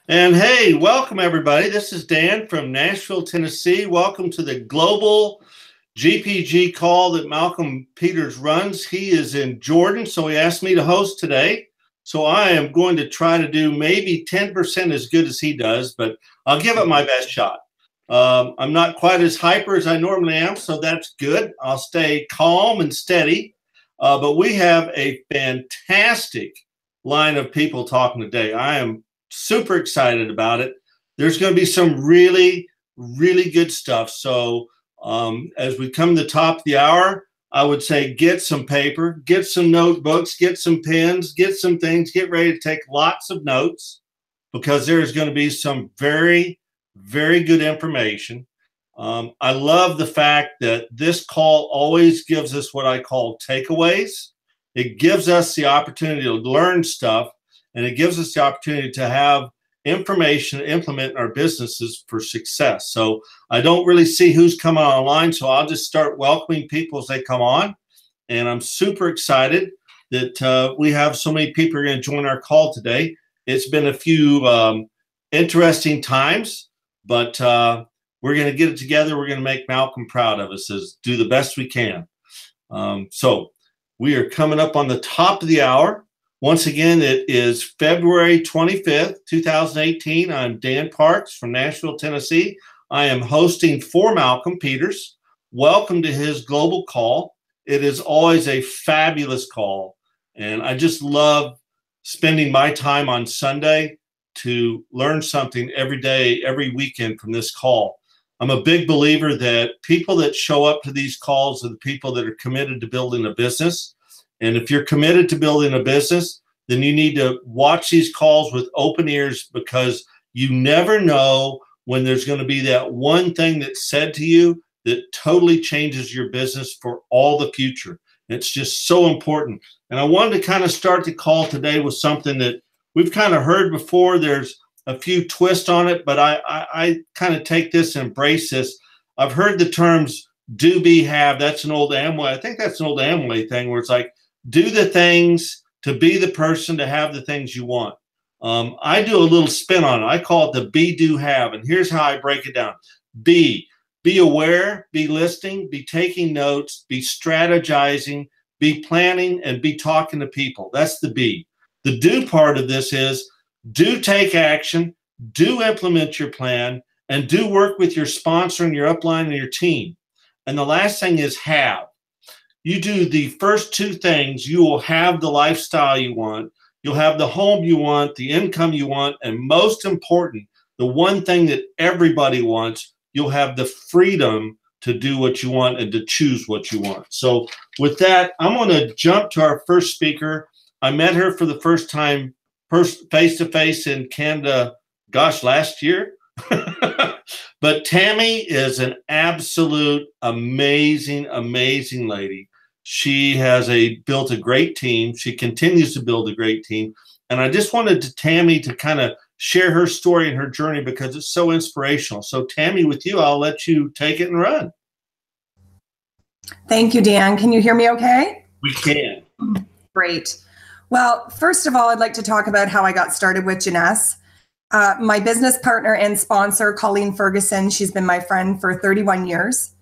And hey, welcome everybody. This is Dan from Nashville, Tennessee. Welcome to the global GPG call that Malcolm Peters runs. He is in Jordan, so he asked me to host today. So I am going to try to do maybe 10% as good as he does, but I'll give it my best shot. I'm not quite as hyper as I normally am, so that's good. I'll stay calm and steady. But we have a fantastic line of people talking today. I am super excited about it. There's going to be some really, really good stuff. So as we come to the top of the hour, I would say get some paper, get some notebooks, get some pens, get some things, get ready to take lots of notes because there is going to be some very, very good information. I love the fact that this call always gives us what I call takeaways. It gives us the opportunity to learn stuff, and it gives us the opportunity to have information to implement in our businesses for success. So I don't really see who's coming online, so I'll just start welcoming people as they come on. And I'm super excited that we have so many people who are going to join our call today. It's been a few interesting times, but we're going to get it together. We're going to make Malcolm proud of us, as do the best we can. So we are coming up on the top of the hour. Once again, it is February 25th, 2018. I'm Dan Parks from Nashville, Tennessee. I am hosting for Malcolm Peters. Welcome to his global call. It is always a fabulous call, and I just love spending my time on Sunday to learn something every day, every weekend from this call. I'm a big believer that people that show up to these calls are the people that are committed to building a business. And if you're committed to building a business, then you need to watch these calls with open ears, because you never know when there's going to be that one thing that's said to you that totally changes your business for all the future. It's just so important. And I wanted to kind of start the call today with something that we've kind of heard before. There's a few twists on it, but I kind of take this and embrace this. I've heard the terms do, be, have. That's an old Amway. I think that's an old Amway thing where it's like, do the things to be the person to have the things you want. I do a little spin on it. I call it the be, do, have. And here's how I break it down. Be aware, be listening, be taking notes, be strategizing, be planning, and be talking to people. That's the be. The do part of this is do take action, do implement your plan, and do work with your sponsor and your upline and your team. And the last thing is have. You do the first two things, you will have the lifestyle you want, you'll have the home you want, the income you want, and most important, the one thing that everybody wants, you'll have the freedom to do what you want and to choose what you want. So with that, I'm going to jump to our first speaker. I met her for the first time face-to-face in Canada, gosh, last year. But Tammy is an absolute amazing, amazing lady. She has built a great team. She continues to build a great team. And I just wanted Tammy to kind of share her story and her journey because it's so inspirational. So Tammy, with you, I'll let you take it and run. Thank you, Dan. Can you hear me okay? We can. Great. Well, first of all, I'd like to talk about how I got started with Janess. My business partner and sponsor, Colleen Ferguson, she's been my friend for 31 years.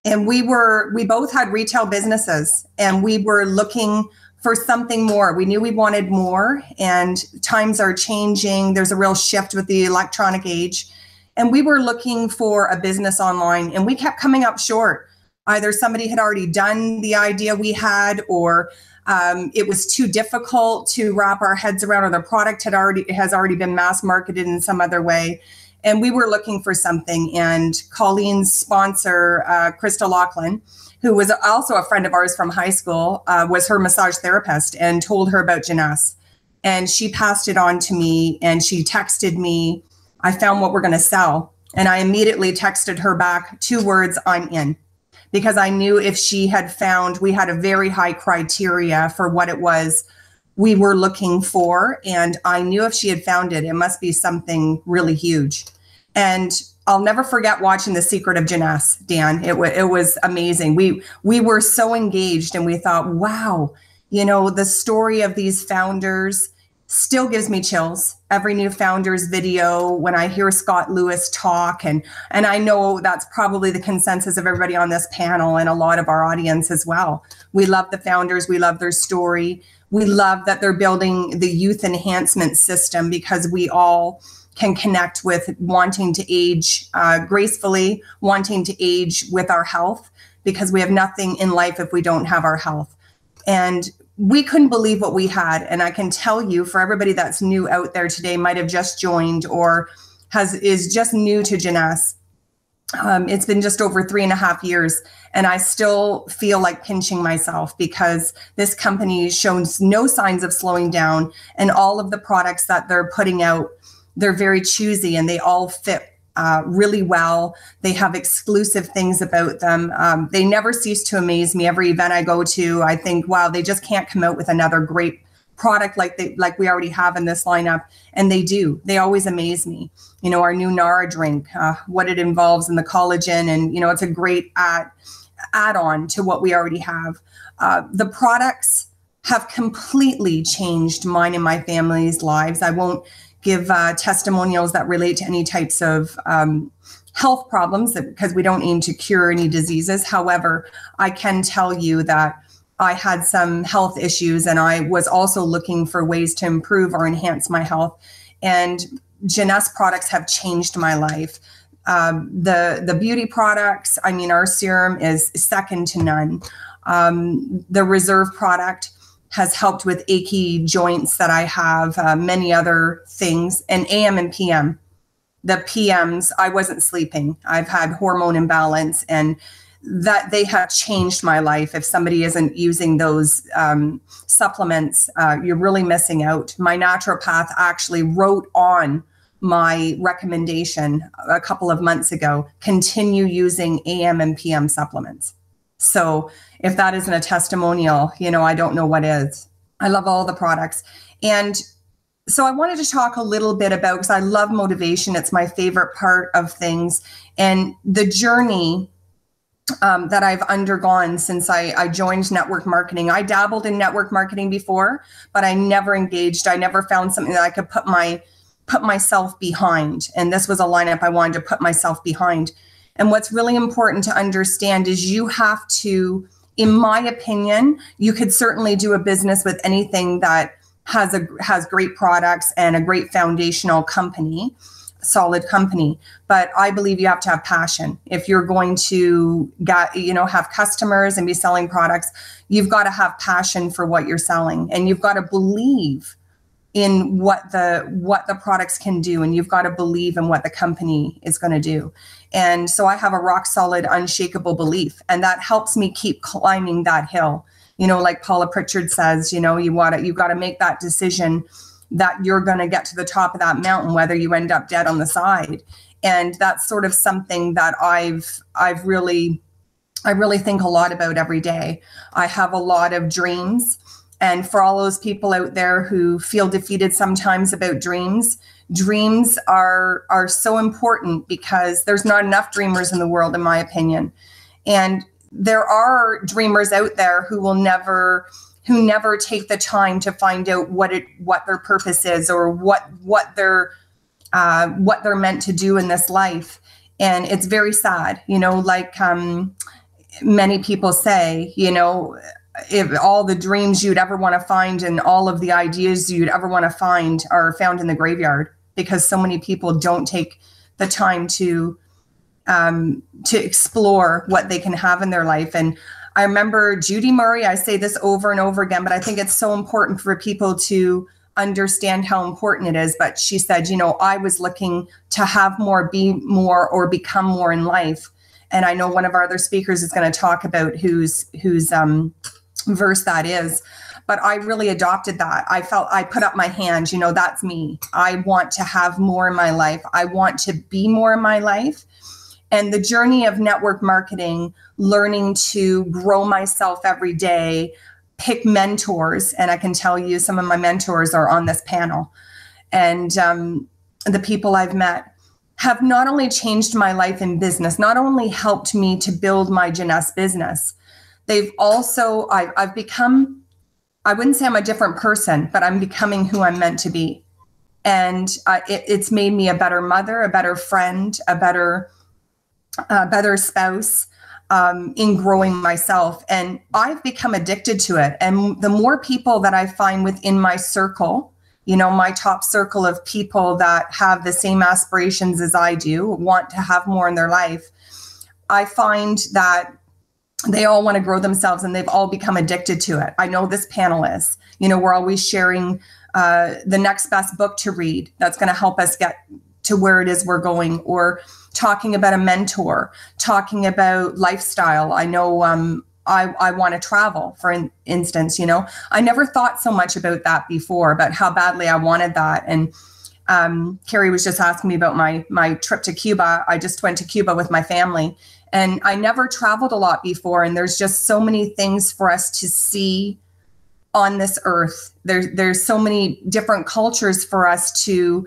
And we both had retail businesses, and we were looking for something more. We knew we wanted more, and times are changing. There's a real shift with the electronic age. And we were looking for a business online, and we kept coming up short. Either somebody had already done the idea we had, or it was too difficult to wrap our heads around, or the product has already been mass marketed in some other way. And we were looking for something. And Colleen's sponsor, Krista Lachlan, who was also a friend of ours from high school, was her massage therapist, and told her about Janess. And she passed it on to me, and she texted me, I found what we're going to sell. And I immediately texted her back 2 words, I'm in. Because I knew if she had found, we had a very high criteria for what it was we were looking for. And I knew if she had found it, it must be something really huge. And I'll never forget watching The Secret of Janess, Dan. It was amazing. We were so engaged, and we thought, wow, you know, the story of these founders still gives me chills. Every new founder's video, when I hear Scott Lewis talk, and I know that's probably the consensus of everybody on this panel and a lot of our audience as well. We love the founders. We love their story. We love that they're building the youth enhancement system, because we all can connect with wanting to age gracefully, wanting to age with our health, because we have nothing in life if we don't have our health. And we couldn't believe what we had. And I can tell you, for everybody that's new out there today, might have just joined or is just new to Jeunesse, it's been just over 3.5 years. And I still feel like pinching myself, because this company shows no signs of slowing down. And all of the products that they're putting out, they're very choosy, and they all fit really well. They have exclusive things about them. They never cease to amaze me. Every event I go to, I think, wow, they just can't come out with another great product like we already have in this lineup. And they do. They always amaze me. You know, our new Nara drink, what it involves in the collagen, and, you know, it's a great add-on to what we already have. The products have completely changed mine and my family's lives. I won't give testimonials that relate to any types of health problems, because we don't aim to cure any diseases. However, I can tell you that I had some health issues, and I was also looking for ways to improve or enhance my health. And Jeunesse products have changed my life. The beauty products, I mean, our serum is second to none. The Reserve product has helped with achy joints that I have, many other things, and AM and PM. The PMs, I wasn't sleeping. I've had hormone imbalance, and that they have changed my life. If somebody isn't using those supplements, you're really missing out. My naturopath actually wrote on my recommendation a couple of months ago, continue using AM and PM supplements. So if that isn't a testimonial, you know, I don't know what is. I love all the products. And so I wanted to talk a little bit about, because I love motivation. It's my favorite part of things. And the journey that I've undergone since I joined network marketing. I dabbled in network marketing before, but I never engaged. I never found something that I could put myself behind. And this was a lineup I wanted to put myself behind. And what's really important to understand is you have to, in my opinion, you could certainly do a business with anything that has great products and a great foundational company, solid company. But I believe you have to have passion. If you're going to have customers and be selling products, you've got to have passion for what you're selling, and you've got to believe in what the products can do, and you've got to believe in what the company is going to do. And so I have a rock solid, unshakable belief, and that helps me keep climbing that hill. You know, like Paula Pritchard says, you know, you've got to make that decision that you're going to get to the top of that mountain, whether you end up dead on the side. And that's sort of something that I really think a lot about every day. I have a lot of dreams. And for all those people out there who feel defeated sometimes about dreams, dreams are so important, because there's not enough dreamers in the world, in my opinion. And there are dreamers out there who never take the time to find out what their purpose is, or what they're meant to do in this life. And it's very sad, you know, like many people say, you know, if all the dreams you'd ever want to find and all of the ideas you'd ever want to find are found in the graveyard, because so many people don't take the time to explore what they can have in their life. And I remember Judy Murray, I say this over and over again, but I think it's so important for people to understand how important it is. But she said, you know, I was looking to have more, be more, or become more in life. And I know one of our other speakers is going to talk about whose verse that is. But I really adopted that. I put up my hand, you know, that's me. I want to have more in my life. I want to be more in my life. And the journey of network marketing, learning to grow myself every day, pick mentors. And I can tell you some of my mentors are on this panel. And the people I've met have not only changed my life in business, not only helped me to build my Jeunesse business, they've also, I've become I wouldn't say I'm a different person, but I'm becoming who I'm meant to be. And it's made me a better mother, a better friend, a better spouse, in growing myself. And I've become addicted to it. And the more people that I find within my circle, my top circle of people that have the same aspirations as I do, want to have more in their life, I find that they all want to grow themselves and they've all become addicted to it. I know this panel is, we're always sharing the next best book to read that's going to help us get to where it is we're going, or talking about a mentor, talking about lifestyle. I know I want to travel, for instance. I never thought so much about that before, about how badly I wanted that. And Carrie was just asking me about my trip to Cuba. I just went to Cuba with my family, and I never traveled a lot before. And there's just so many things for us to see on this earth. There's so many different cultures for us to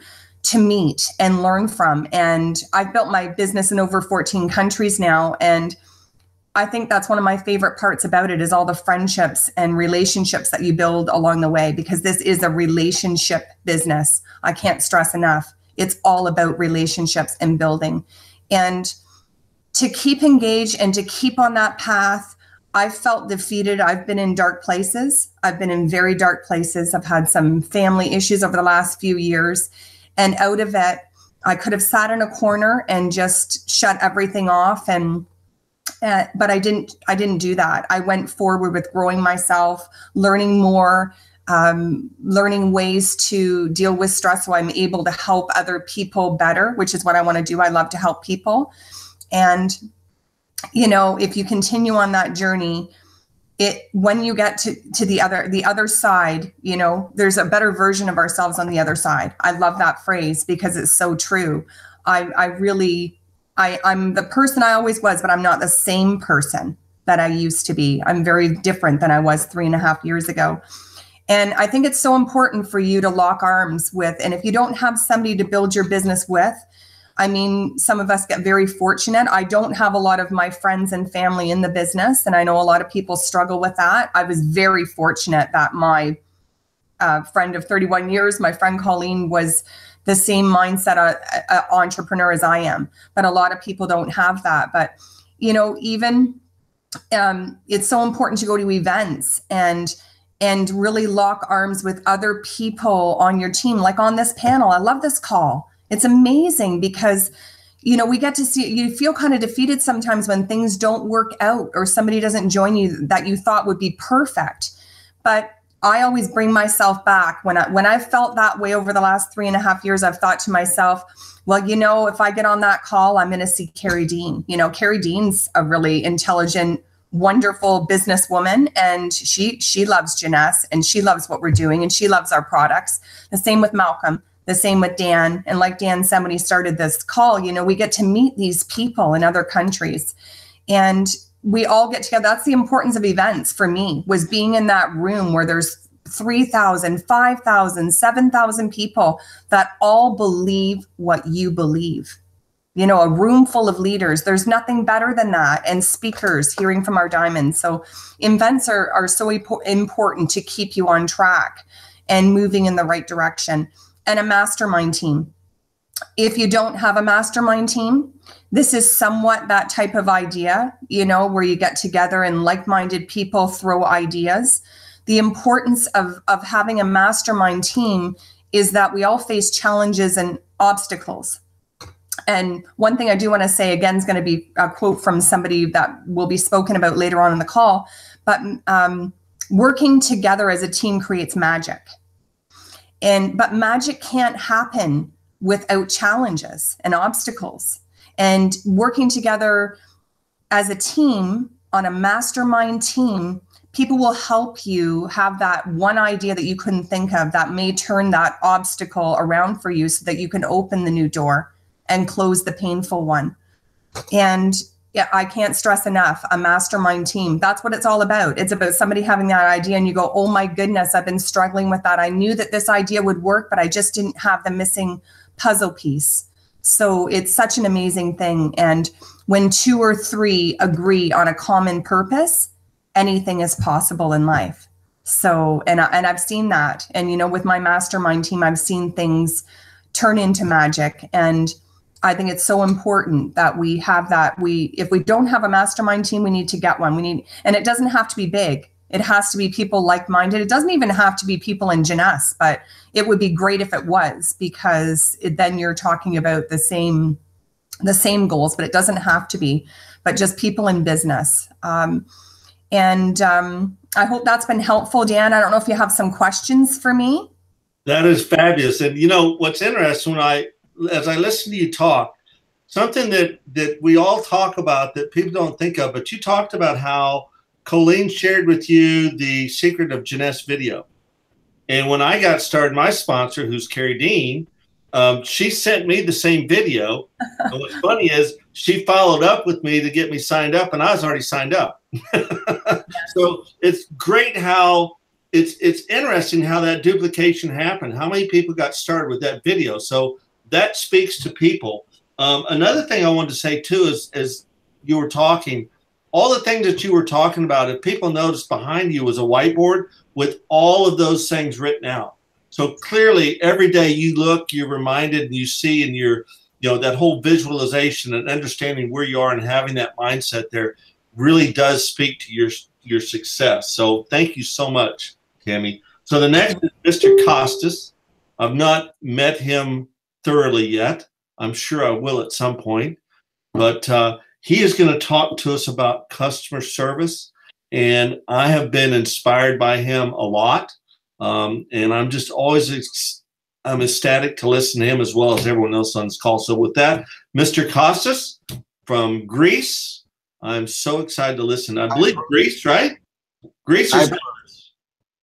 meet and learn from. And I've built my business in over 14 countries now. And I think that's one of my favorite parts about it, is all the friendships and relationships that you build along the way, because this is a relationship business. I can't stress enough. It's all about relationships and building. And to keep engaged and to keep on that path, I've felt defeated. I've been in dark places. I've been in very dark places. I've had some family issues over the last few years. And out of it, I could have sat in a corner and just shut everything off. But I didn't do that. I went forward with growing myself, learning more, learning ways to deal with stress so I'm able to help other people better, which is what I want to do. I love to help people. And, if you continue on that journey, when you get to the other side, there's a better version of ourselves on the other side. I love that phrase because it's so true. I'm the person I always was, but I'm not the same person that I used to be. I'm very different than I was 3.5 years ago. And I think it's so important for you to lock arms with, and if you don't have somebody to build your business with, some of us get very fortunate. I don't have a lot of my friends and family in the business, and I know a lot of people struggle with that. I was very fortunate that my friend of 31 years, my friend Colleen, was the same mindset entrepreneur as I am. But a lot of people don't have that. But, it's so important to go to events and really lock arms with other people on your team, like on this panel. I love this call. It's amazing because, we get to see, you feel kind of defeated sometimes when things don't work out or somebody doesn't join you that you thought would be perfect. But I always bring myself back. When I've felt that way over the last 3.5 years, I've thought to myself, well, if I get on that call, I'm going to see Carrie Dean. Carrie Dean's a really intelligent, wonderful businesswoman, and she loves Janess, and she loves what we're doing, and she loves our products. The same with Malcolm. The same with Dan. And like Dan said when he started this call, we get to meet these people in other countries. And we all get together. That's the importance of events for me, was being in that room where there's 3,000, 5,000, 7,000 people that all believe what you believe. A room full of leaders. There's nothing better than that. And speakers hearing from our diamonds. So events are so important to keep you on track and moving in the right direction. And a mastermind team. If you don't have a mastermind team, this is somewhat that type of idea, where you get together and like-minded people throw ideas. The importance of having a mastermind team is that we all face challenges and obstacles. And one thing I do want to say, again, is going to be a quote from somebody that will be spoken about later on in the call, but working together as a team creates magic. But magic can't happen without challenges and obstacles. And working together as a team, on a mastermind team, people will help you have that one idea that you couldn't think of that may turn that obstacle around for you so that you can open the new door and close the painful one. And I can't stress enough, a mastermind team. That's what it's all about. It's about somebody having that idea and you go, oh my goodness, I've been struggling with that. I knew that this idea would work, but I just didn't have the missing puzzle piece. So it's such an amazing thing. And when 2 or 3 agree on a common purpose, anything is possible in life. So, and I've seen that. And, you know, with my mastermind team, I've seen things turn into magic. And I think it's so important that we have that. If we don't have a mastermind team, we need to get one. And it doesn't have to be big. It has to be people like-minded. It doesn't even have to be people in Jeunesse, but it would be great if it was, because then you're talking about the same goals, but it doesn't have to be, but just people in business. I hope that's been helpful, Dan. I don't know if you have some questions for me. That is fabulous. And you know, what's interesting, as I listen to you talk, something that we all talk about that people don't think of, but you talked about how Colleen shared with you the secret of Jeunesse video. And when I got started, my sponsor, who's Carrie Dean, she sent me the same video. And what's funny is she followed up with me to get me signed up, and I was already signed up. So it's great how it's interesting how that duplication happened. How many people got started with that video? So that speaks to people. Another thing I wanted to say too is, as you were talking, all the things that you were talking about, if people noticed behind you was a whiteboard with all of those things written out. So clearly every day you look, you're reminded and you see, and you're, you know, that whole visualization and understanding where you are and having that mindset there really does speak to your success. So thank you so much, Tammy. So the next is Mr. Costas. I've not met him thoroughly yet. I'm sure I will at some point, but he is going to talk to us about customer service, and I have been inspired by him a lot. And I'm just always I'm ecstatic to listen to him as well as everyone else on this call. So with that, Mr. Costas from Greece, I'm so excited to listen. I believe Greece, right? Greece or Cyprus?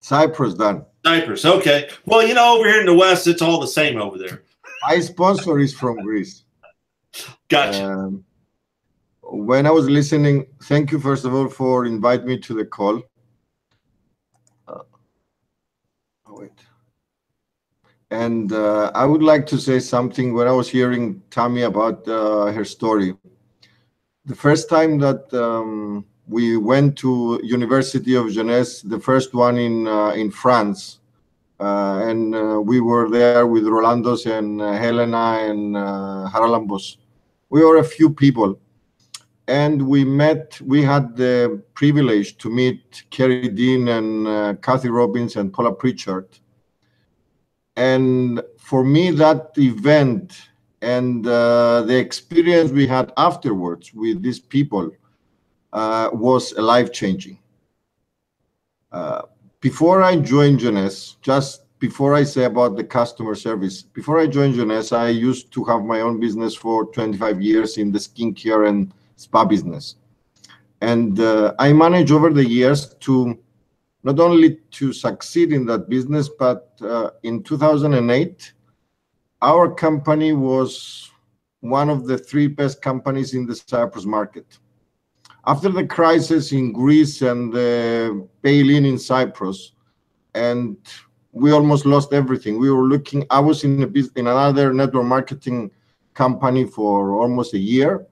Cyprus, Dan. Cyprus, okay. Well, you know, over here in the West, it's all the same over there. My sponsor is from Greece. Gotcha. When I was listening, thank you, first of all, for inviting me to the call. And I would like to say something. When I was hearing Tammy about her story, the first time that we went to University of Jeunesse, the first one in France, and we were there with Rolandos and Helena and Haralambos. We were a few people, and we had the privilege to meet Carrie Dean and Kathy Robbins and Paula Pritchard. And for me, that event and the experience we had afterwards with these people was life-changing. Before I joined Jeunesse, just before I say about the customer service, before I joined Jeunesse, I used to have my own business for 25 years in the skincare and spa business. And I managed over the years to not only to succeed in that business, but in 2008, our company was one of the 3 best companies in the Cyprus market. After the crisis in Greece and the bail-in in Cyprus, and we almost lost everything. We were looking, I was in another network marketing company for almost a year.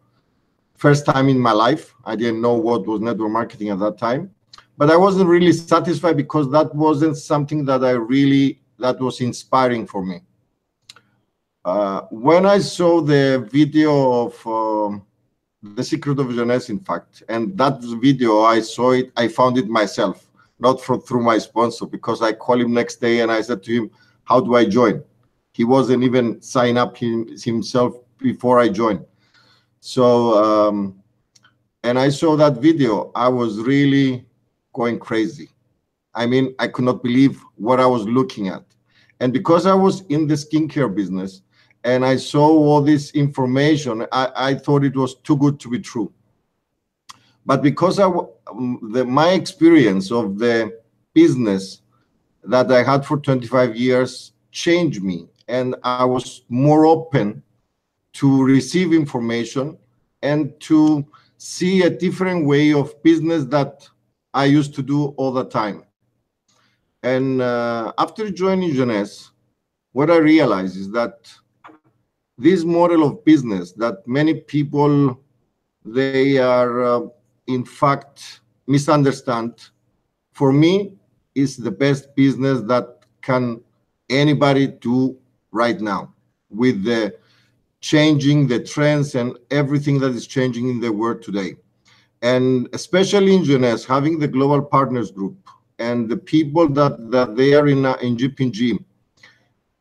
First time in my life. I didn't know what was network marketing at that time. But I wasn't really satisfied because that wasn't something that that was inspiring for me. When I saw the video of The Secret of Jeunesse, in fact, and that video, I found it myself, not through my sponsor, because I called him next day and I said to him, how do I join? He wasn't even signed up himself before I joined. So, and I saw that video, I was really going crazy. I mean, I could not believe what I was looking at. And because I was in the skincare business and I saw all this information, I thought it was too good to be true. But because my experience of the business that I had for 25 years changed me, and I was more open to receive information and to see a different way of business that I used to do all the time. And after joining Jeunesse, what I realized is that this model of business that many people, they are in fact misunderstand. For me, is the best business that can anybody do right now, with the changing the trends and everything that is changing in the world today. And especially in Jeunesse, having the Global Partners Group and the people that they are in GPG,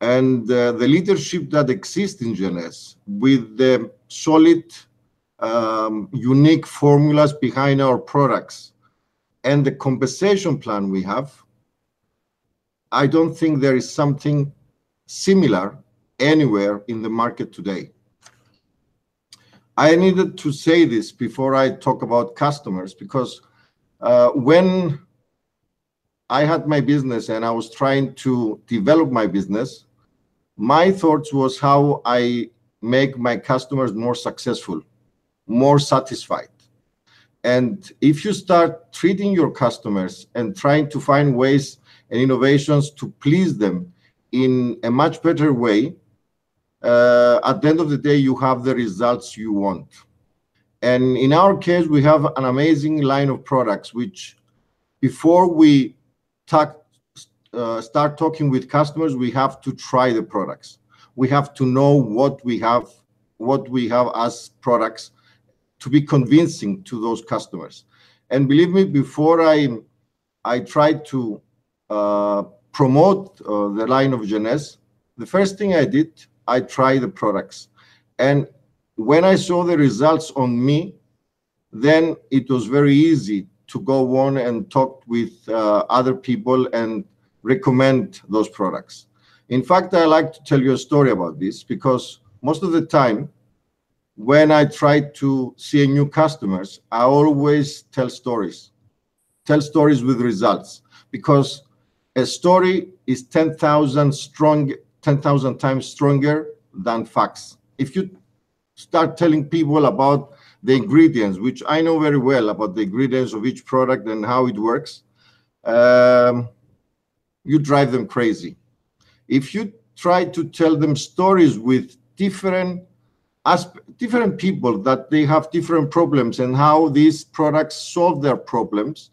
and the leadership that exists in Jeunesse, with the solid, unique formulas behind our products and the compensation plan we have, I don't think there is something similar anywhere in the market today. I needed to say this before I talk about customers, because when I had my business and I was trying to develop my business, my thoughts was how I make my customers more successful, more satisfied. And if you start treating your customers and trying to find ways and innovations to please them in a much better way, at the end of the day, you have the results you want. And in our case, we have an amazing line of products, which before we start talking with customers, we have to try the products. We have to know what we have as products to be convincing to those customers. And believe me, before I tried to promote the line of Jeunesse, the first thing I did, I tried the products. And when I saw the results on me, then it was very easy to go on and talk with other people and recommend those products. In fact, I like to tell you a story about this, because most of the time, when I try to see new customers, I always tell stories with results, because a story is 10,000 times stronger than facts. If you start telling people about the ingredients, which I know very well about the ingredients of each product and how it works, you drive them crazy. If you try to tell them stories with different people, that they have different problems and how these products solve their problems,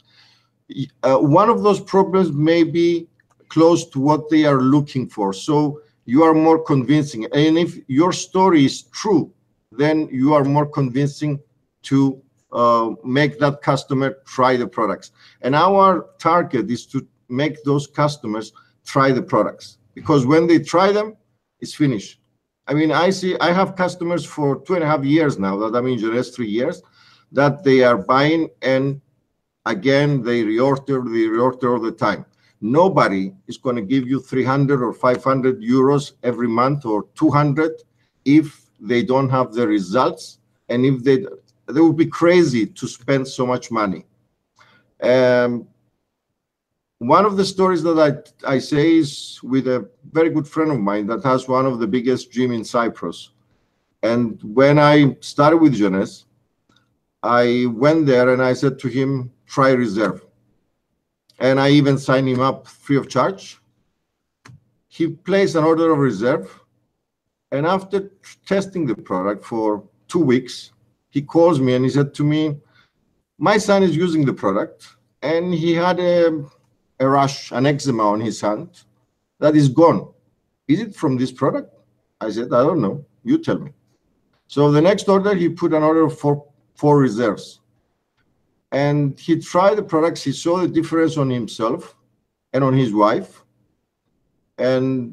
one of those problems may be close to what they are looking for. So you are more convincing. And if your story is true, then you are more convincing to make that customer try the products. And our target is to make those customers try the products, because when they try them, it's finished. I mean, I have customers for 2.5 years now, that I'm in Jeunesse 3 years, that they are buying, and again, they reorder all the time. Nobody is going to give you 300 or 500 euros every month, or 200, if they don't have the results, and if they would be crazy to spend so much money. One of the stories that I say is with a very good friend of mine that has one of the biggest gym in Cyprus. And when I started with Jeunesse, I went there and I said to him, try Reserve. And I even signed him up free of charge. He placed an order of Reserve. And after testing the product for 2 weeks, he calls me and he said to me, my son is using the product and he had a rash, an eczema on his hand that is gone. Is it from this product? I said, I don't know. You tell me. So the next order, he put an order for 4 Reserves. And he tried the products. He saw the difference on himself and on his wife. And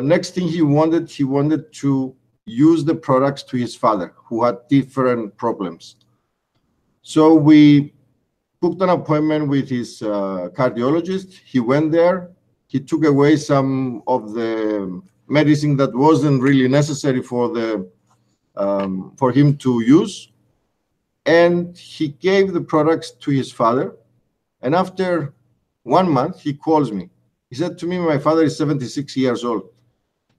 next thing he wanted to use the products to his father, who had different problems. So we booked an appointment with his cardiologist. He went there. He took away some of the medicine that wasn't really necessary for him to use. And he gave the products to his father. And after 1 month, he calls me. He said to me, my father is 76 years old.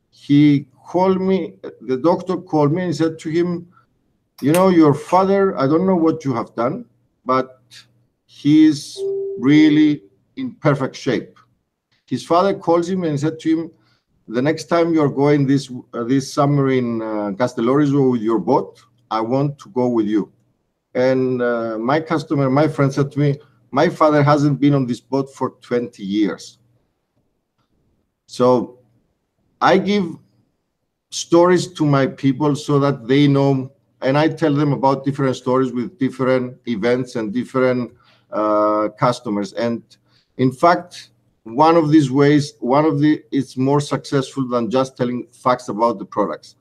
He called me, the doctor called me and said to him, you know, your father, I don't know what you have done, but he's really in perfect shape. His father calls him and said to him, the next time you're going this summer in Castellorizo with your boat, I want to go with you. And my friend said to me, My father hasn't been on this boat for 20 years. So I give stories to my people so that they know, and I tell them about different stories with different events and different customers. And in fact, one of these ways, it's more successful than just telling facts about the products.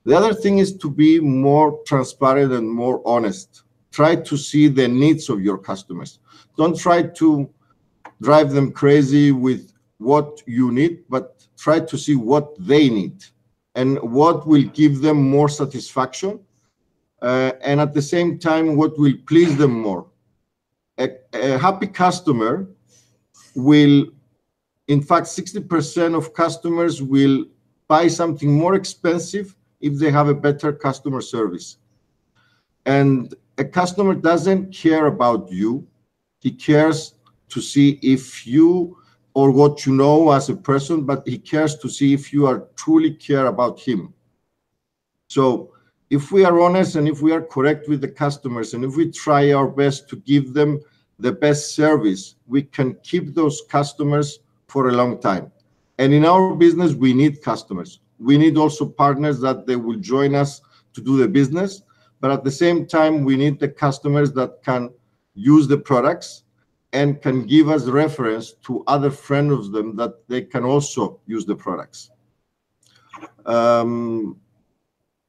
The other thing is to be more transparent and more honest. Try to see the needs of your customers. Don't try to drive them crazy with what you need, but try to see what they need and what will give them more satisfaction, and at the same time, what will please them more. A happy customer will, in fact, 60% of customers will buy something more expensive if they have a better customer service. And a customer doesn't care about you. He cares to see if you or what you know as a person, but he cares to see if you are truly care about him. So if we are honest and if we are correct with the customers and if we try our best to give them the best service, we can keep those customers for a long time. And in our business, we need customers. We need also partners that they will join us to do the business. But at the same time, we need the customers that can use the products and can give us reference to other friends of them that they can also use the products.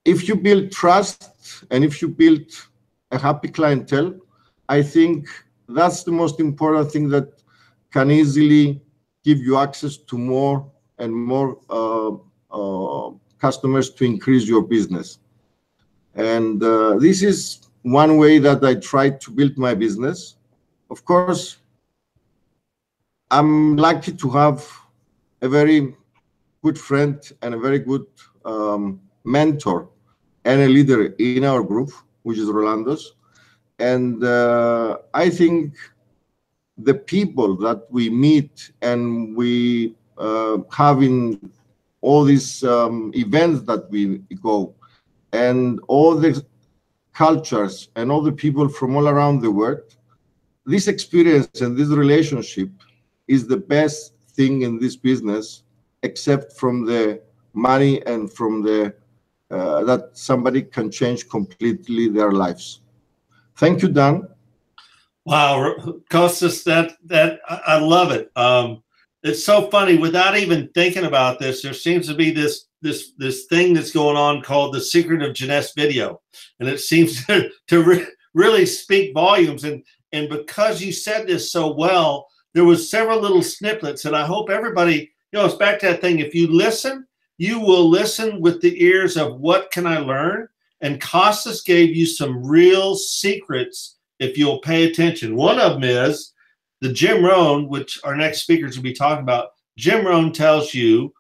If you build trust and if you build a happy clientele, I think that's the most important thing that can easily give you access to more and more customers to increase your business. And this is one way that I try to build my business. Of course, I'm lucky to have a very good friend and a very good mentor and a leader in our group, which is Rolandos. And I think the people that we meet and we have in all these events that we go, and all the cultures and all the people from all around the world, this experience and this relationship is the best thing in this business, except from the money and from the that somebody can change completely their lives. Thank you, Dan. Wow, Kostas, that I love it. It's so funny. Without even thinking about this, there seems to be this thing that's going on called the Secret of Jeunesse video, and it seems to really speak volumes. And because you said this so well, there was several little snippets, and I hope everybody, it's back to that thing. If you listen, you will listen with the ears of what can I learn? And Kostas gave you some real secrets if you'll pay attention. One of them is the Jim Rohn, which our next speakers will be talking about. Jim Rohn tells you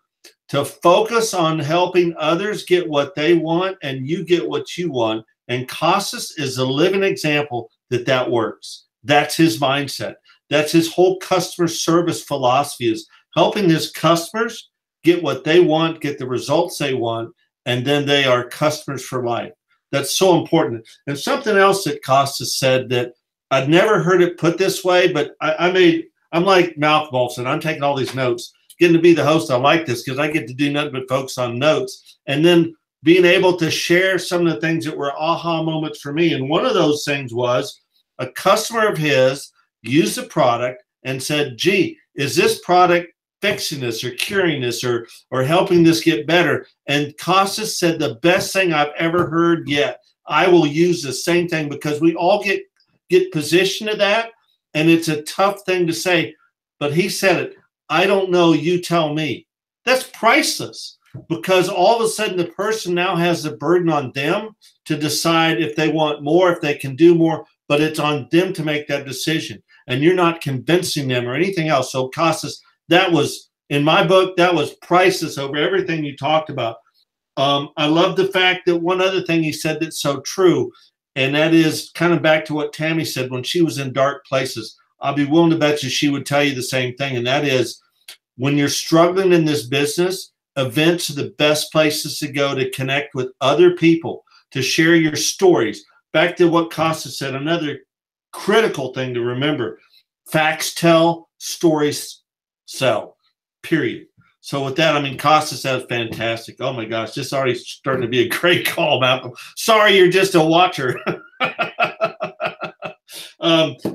to focus on helping others get what they want and you get what you want. And Kostas is a living example that works. That's his mindset. That's his whole customer service philosophy, is helping his customers get what they want, get the results they want, and then they are customers for life. That's so important. And something else that Kostas said that I'd never heard it put this way, but I'm like Malcolm Olson. I'm taking all these notes. Getting to be the host, I like this because I get to do nothing but focus on notes. And then being able to share some of the things that were aha moments for me. And one of those things was a customer of his used a product and said, gee, is this product fixing this or curing this or helping this get better? And Kostas said, the best thing I've ever heard yet. I will use the same thing, because we all get positioned to that, and it's a tough thing to say. But he said it, I don't know, you tell me. That's priceless, because all of a sudden the person now has the burden on them to decide if they want more, if they can do more, but it's on them to make that decision. And you're not convincing them or anything else. So Kostas, that was, in my book, that was priceless over everything you talked about. I love the fact that one other thing he said that's so true, and that is kind of back to what Tammy said when she was in dark places. I'll be willing to bet you she would tell you the same thing, and that is, when you're struggling in this business, events are the best places to go to connect with other people, to share your stories. Back to what Kostas said, another critical thing to remember. Facts tell, stories sell, period. So with that, I mean, Costas, that was fantastic. Oh my gosh, this is already starting to be a great call, Malcolm. Sorry, you're just a watcher.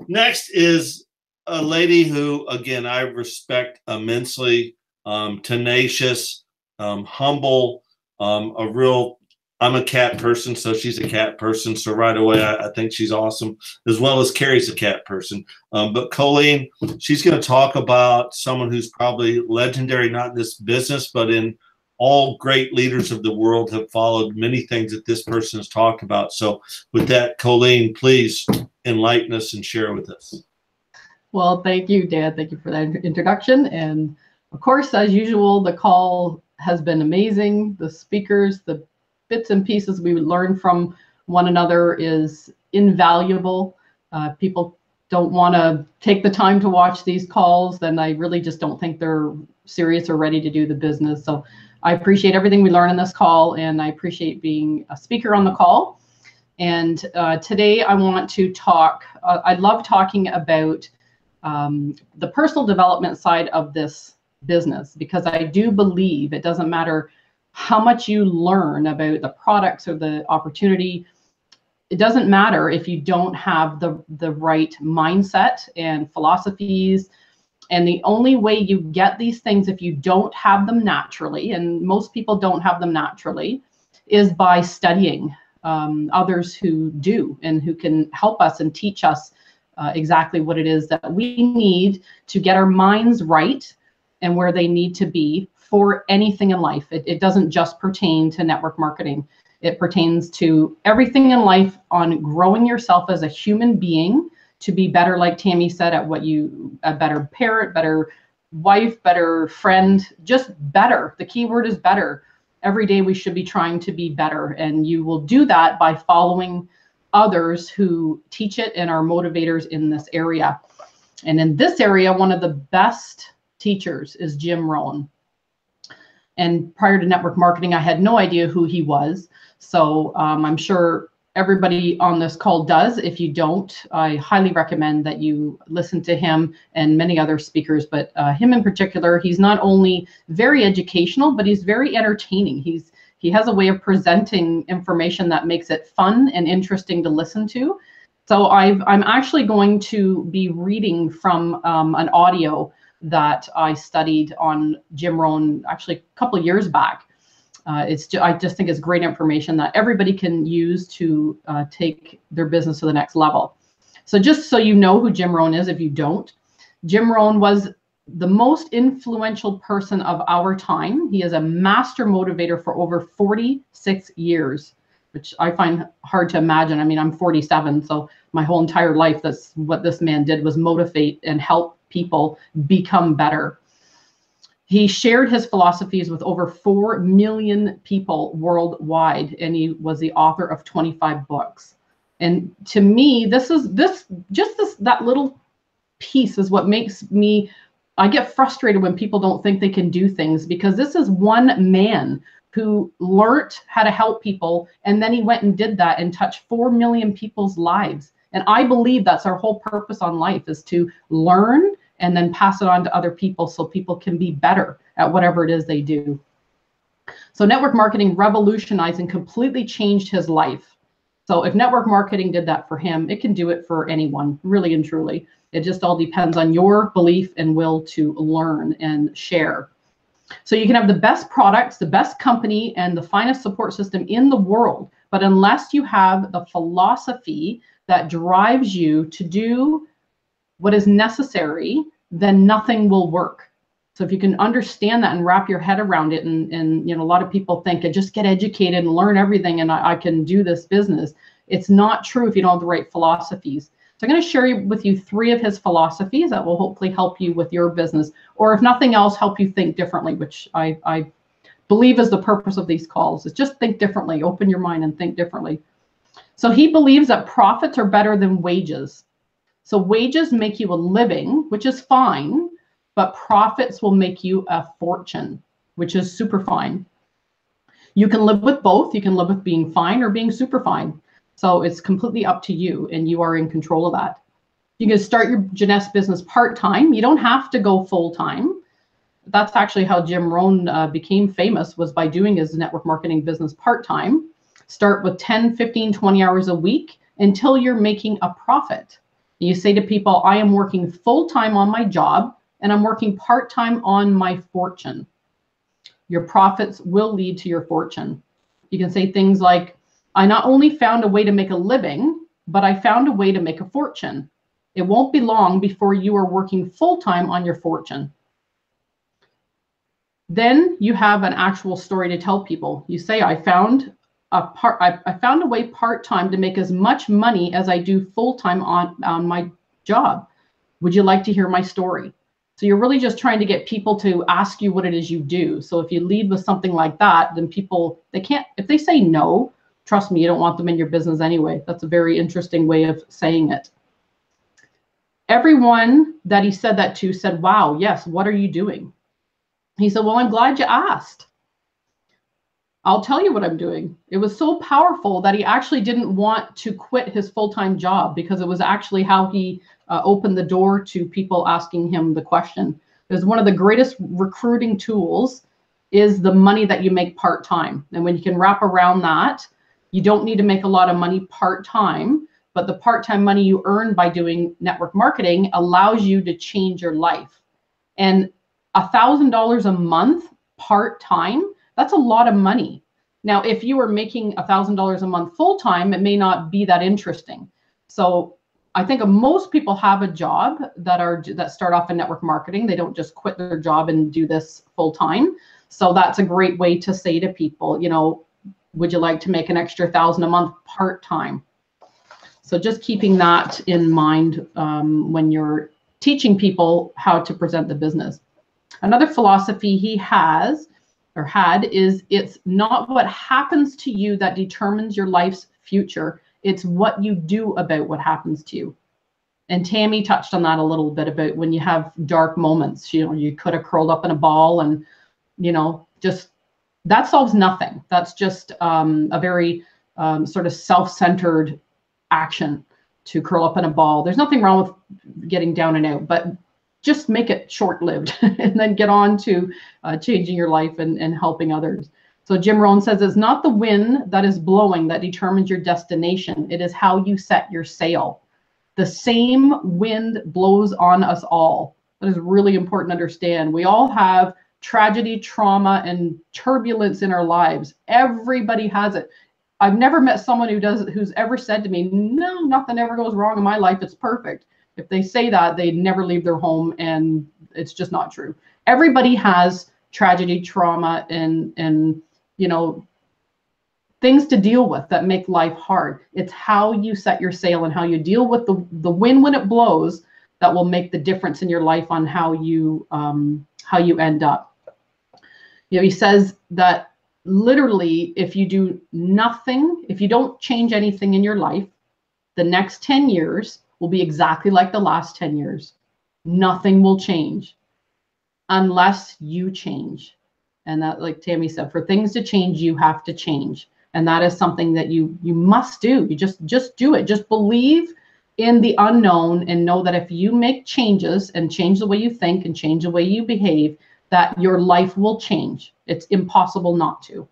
Next is a lady who, again, I respect immensely, tenacious, humble, I'm a cat person, so she's a cat person. So right away, I think she's awesome, as well as Carrie's a cat person. But Colleen, she's going to talk about someone who's probably legendary, not in this business, but in all great leaders of the world have followed many things that this person has talked about. So with that, Colleen, please enlighten us and share with us. Well, thank you, Dan. Thank you for that introduction. And of course, as usual, the call has been amazing. The speakers, the bits and pieces we would learn from one another is invaluable. People don't want to take the time to watch these calls, then I really just don't think they're serious or ready to do the business. So I appreciate everything we learn in this call, and I appreciate being a speaker on the call. And today I want to talk, I love talking about the personal development side of this business, because I do believe it doesn't matter how much you learn about the products or the opportunity. It doesn't matter if you don't have the right mindset and philosophies. And the only way you get these things, if you don't have them naturally, and most people don't have them naturally, is by studying others who do and who can help us and teach us exactly what it is that we need to get our minds right and where they need to be for anything in life. It doesn't just pertain to network marketing. It pertains to everything in life on growing yourself as a human being to be better, like Tammy said, at a better parent, better wife, better friend, just better. The key word is better. Every day we should be trying to be better. And you will do that by following others who teach it and are motivators in this area. And in this area, one of the best teachers is Jim Rohn. And prior to network marketing, I had no idea who he was. So I'm sure everybody on this call does. If you don't, I highly recommend that you listen to him and many other speakers, but him in particular. He's not only very educational, but he's very entertaining. He has a way of presenting information that makes it fun and interesting to listen to. So I'm actually going to be reading from an audio that I studied on Jim Rohn actually a couple of years back. I just think it's great information that everybody can use to take their business to the next level. So just so you know who Jim Rohn is, if you don't, Jim Rohn was the most influential person of our time. He is a master motivator for over 46 years, which I find hard to imagine. I mean, I'm 47, so my whole entire life, that's what this man did, was motivate and help people become better. He shared his philosophies with over 4 million people worldwide, and he was the author of 25 books. And to me, that little piece is what makes me, I get frustrated when people don't think they can do things, because this is one man who learned how to help people, and then he went and did that and touched 4 million people's lives. And I believe that's our whole purpose on life, is to learn and then pass it on to other people so people can be better at whatever it is they do. So network marketing revolutionized and completely changed his life. So if network marketing did that for him, it can do it for anyone, really and truly. It just all depends on your belief and will to learn and share. So you can have the best products, the best company, and the finest support system in the world, but unless you have the philosophy that drives you to do what is necessary, then nothing will work. So if you can understand that and wrap your head around it, and you know, a lot of people think, just get educated and learn everything and I can do this business. It's not true if you don't have the right philosophies. So I'm going to share with you 3 of his philosophies that will hopefully help you with your business, or if nothing else, help you think differently, which I believe is the purpose of these calls, is just think differently, open your mind and think differently. So he believes that profits are better than wages. So wages make you a living, which is fine, but profits will make you a fortune, which is super fine. You can live with both. You can live with being fine or being super fine. So it's completely up to you, and you are in control of that. You can start your Jeunesse business part-time. You don't have to go full-time. That's actually how Jim Rohn became famous, was by doing his network marketing business part-time. Start with 10, 15, 20 hours a week until you're making a profit. You say to people, I am working full-time on my job and I'm working part-time on my fortune. Your profits will lead to your fortune. You can say things like, I not only found a way to make a living, but I found a way to make a fortune. It won't be long before you are working full-time on your fortune. Then you have an actual story to tell people. You say, I found a way part-time to make as much money as I do full-time on my job. Would you like to hear my story? So you're really just trying to get people to ask you what it is you do. So if you lead with something like that, then people, if they say no, trust me, you don't want them in your business anyway. That's a very interesting way of saying it. Everyone that he said that to said, wow, yes, what are you doing? He said, well, I'm glad you asked. I'll tell you what I'm doing. It was so powerful that he actually didn't want to quit his full-time job, because it was actually how he opened the door to people asking him the question. Because one of the greatest recruiting tools is the money that you make part-time. And when you can wrap around that, you don't need to make a lot of money part-time, but the part-time money you earn by doing network marketing allows you to change your life. And $1,000 a month part-time, that's a lot of money. Now, if you were making $1,000 a month full-time, it may not be that interesting. So I think most people have a job that start off in network marketing. They don't just quit their job and do this full-time. So that's a great way to say to people, you know, would you like to make an extra $1,000 a month part-time? So just keeping that in mind when you're teaching people how to present the business. Another philosophy he has or had is, it's not what happens to you that determines your life's future. It's what you do about what happens to you. And Tammy touched on that a little bit about when you have dark moments. You know, you could have curled up in a ball and, you know, just that solves nothing. That's just a very sort of self-centered action to curl up in a ball. There's nothing wrong with getting down and out, but just make it short-lived and then get on to changing your life and helping others. So Jim Rohn says, it's not the wind that is blowing that determines your destination. It is how you set your sail. The same wind blows on us all. That is really important to understand. We all have tragedy, trauma, and turbulence in our lives. Everybody has it. I've never met someone who's ever said to me, no, nothing ever goes wrong in my life. It's perfect. If they say that, they never leave their home, and it's just not true. Everybody has tragedy, trauma, and you know, things to deal with that make life hard. It's how you set your sail and how you deal with the wind when it blows that will make the difference in your life on how you end up. You know, he says that literally, if you do nothing, if you don't change anything in your life, the next 10 years will be exactly like the last 10 years. Nothing will change unless you change. And that, like Tammy said, for things to change, you have to change. And that is something that you must do. You just do it. Just believe in the unknown and know that if you make changes and change the way you think and change the way you behave, that your life will change. It's impossible not to.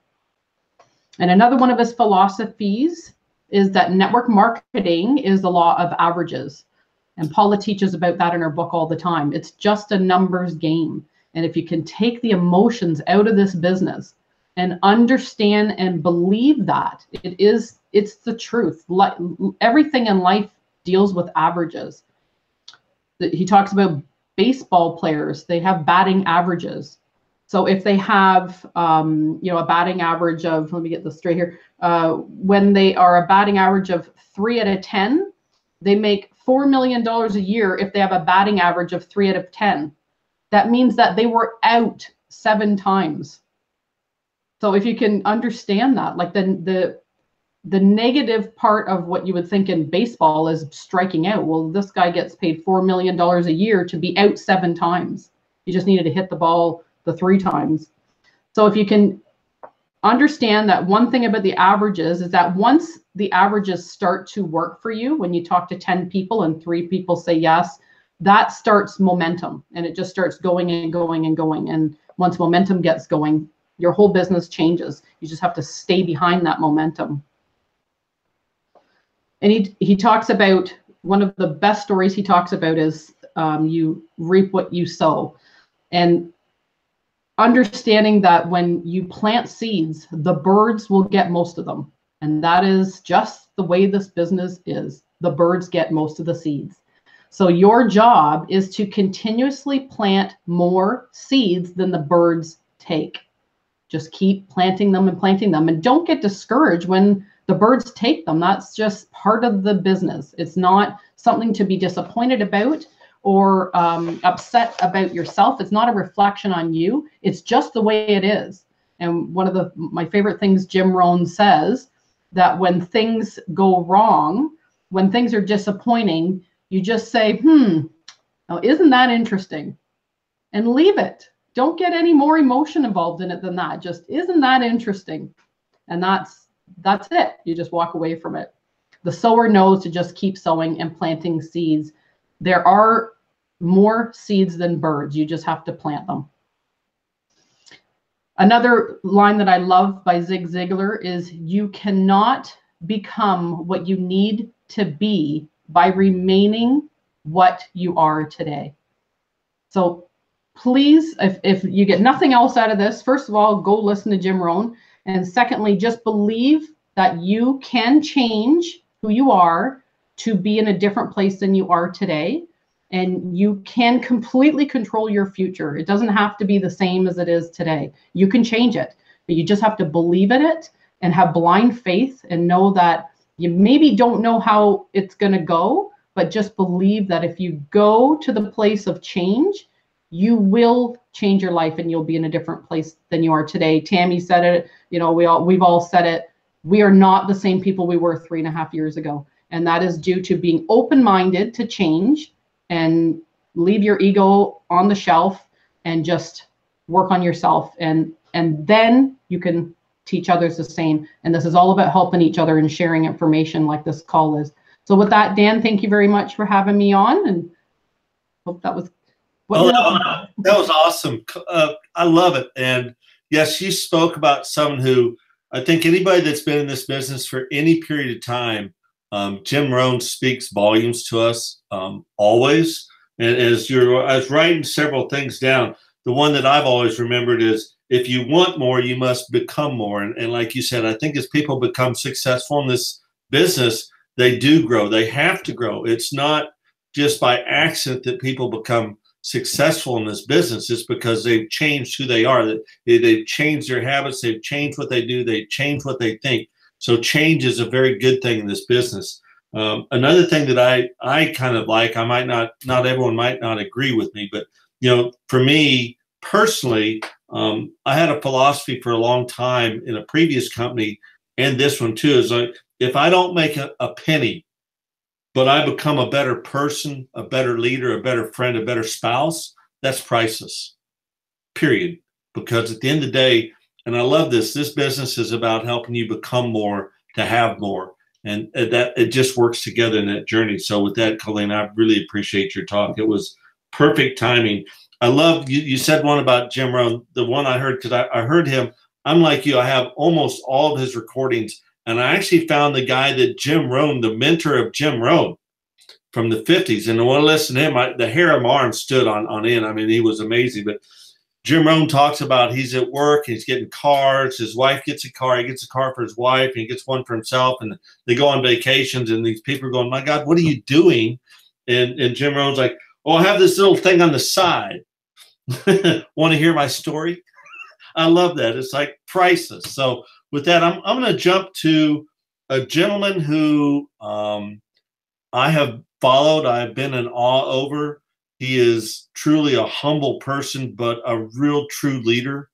And another one of his philosophies is that network marketing is the law of averages. And Paula teaches about that in her book all the time. It's just a numbers game. And if you can take the emotions out of this business and understand and believe that, it's the truth. Everything in life deals with averages. He talks about baseball players. They have batting averages. So if they have, you know, a batting average of, let me get this straight here. When they are a batting average of 3 out of 10, they make $4 million a year if they have a batting average of 3 out of 10. That means that they were out 7 times. So if you can understand that, like the negative part of what you would think in baseball is striking out. Well, this guy gets paid $4 million a year to be out 7 times. He just needed to hit the ball the 3 times. So if you can understand that one thing about the averages is that once the averages start to work for you, when you talk to 10 people and 3 people say yes, that starts momentum, and it just starts going and going and going. And once momentum gets going, your whole business changes. You just have to stay behind that momentum. And he talks about, one of the best stories he talks about is you reap what you sow. And understanding that when you plant seeds, the birds will get most of them. And that is just the way this business is. The birds get most of the seeds. So your job is to continuously plant more seeds than the birds take. Just keep planting them and don't get discouraged when the birds take them. That's just part of the business. It's not something to be disappointed about or upset about yourself. It's not a reflection on you. It's just the way it is. And one of my favorite things Jim Rohn says, that when things go wrong, when things are disappointing, you just say, now isn't that interesting? And leave it. Don't get any more emotion involved in it than that. Just, isn't that interesting? And that's it. You just walk away from it. The sower knows to just keep sowing and planting seeds. There are more seeds than birds. You just have to plant them. Another line that I love by Zig Ziglar is, you cannot become what you need to be by remaining what you are today. So please, if you get nothing else out of this, first of all, go listen to Jim Rohn. And secondly, just believe that you can change who you are to be in a different place than you are today. And you can completely control your future. It doesn't have to be the same as it is today. You can change it, but you just have to believe in it and have blind faith and know that you maybe don't know how it's going to go, but just believe that if you go to the place of change, you will change your life and you'll be in a different place than you are today. Tammy said it, we've all said it. We are not the same people we were 3.5 years ago. And that is due to being open-minded to change and leave your ego on the shelf and just work on yourself. And then you can teach others the same. And this is all about helping each other and sharing information like this call is. So with that, Dan, thank you very much for having me on, and hope that was that was awesome. I love it. And yes, you spoke about someone who, I think anybody that's been in this business for any period of time, Jim Rohn speaks volumes to us always. And I was writing several things down. The one that I've always remembered is, if you want more, you must become more. And like you said, I think as people become successful in this business, they do grow. They have to grow. It's not just by accident that people become successful in this business. It's because they've changed who they are. They've changed their habits. They've changed what they do. They've changed what they think. So change is a very good thing in this business. Another thing that I kind of like, not everyone might not agree with me, but for me personally, I had a philosophy for a long time in a previous company, and this one too, is like, if I don't make a penny, but I become a better person, a better leader, a better friend, a better spouse, that's priceless, period. Because at the end of the day, and I love this business is about helping you become more to have more. And that it just works together in that journey. So with that, Colleen, I really appreciate your talk. It was perfect timing. I love you said one about Jim Rohn, the one I heard, because I heard him. I'm like you, I have almost all of his recordings. And I actually found the guy that Jim Rohn, the mentor of Jim Rohn from the 50s. And when I listened to him, the hair on my arm stood on end. I mean, he was amazing. But Jim Rohn talks about he's at work, he's getting cars, his wife gets a car, he gets a car for his wife, and he gets one for himself, and they go on vacations, and these people are going, my God, what are you doing? And Jim Rohn's like, oh, I have this little thing on the side. Want to hear my story? I love that. It's like priceless. So with that, I'm going to jump to a gentleman who I have followed. I've been in awe over. He is truly a humble person, but a real true leader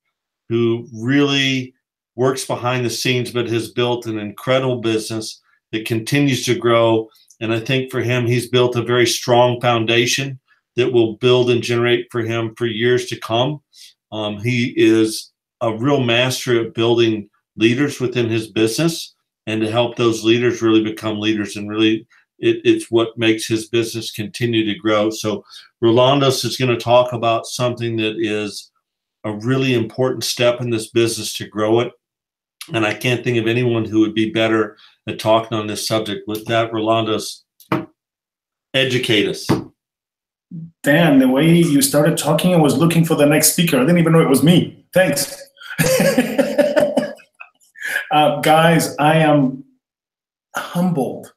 who really works behind the scenes, but has built an incredible business that continues to grow. And I think for him, he's built a very strong foundation that will build and generate for him for years to come. He is a real master at building leaders within his business and to help those leaders really become leaders, and really it's what makes his business continue to grow. So Rolandos is going to talk about something that is a really important step in this business to grow it. And I can't think of anyone who would be better at talking on this subject. With that, Rolandos, educate us. Dan, the way you started talking, I was looking for the next speaker. I didn't even know it was me. Thanks. Guys, I am humbled.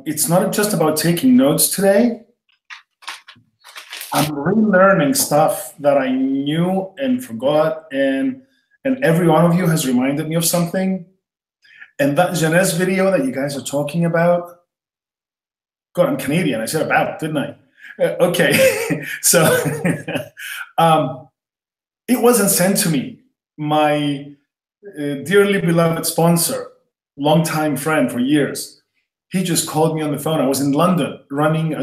It's not just about taking notes today. I'm relearning stuff that I knew and forgot, and every one of you has reminded me of something. And that Jeunesse video that you guys are talking about, God, I'm Canadian. I said about, didn't I? Okay, so it wasn't sent to me. My dearly beloved sponsor, longtime friend for years, he just called me on the phone. I was in London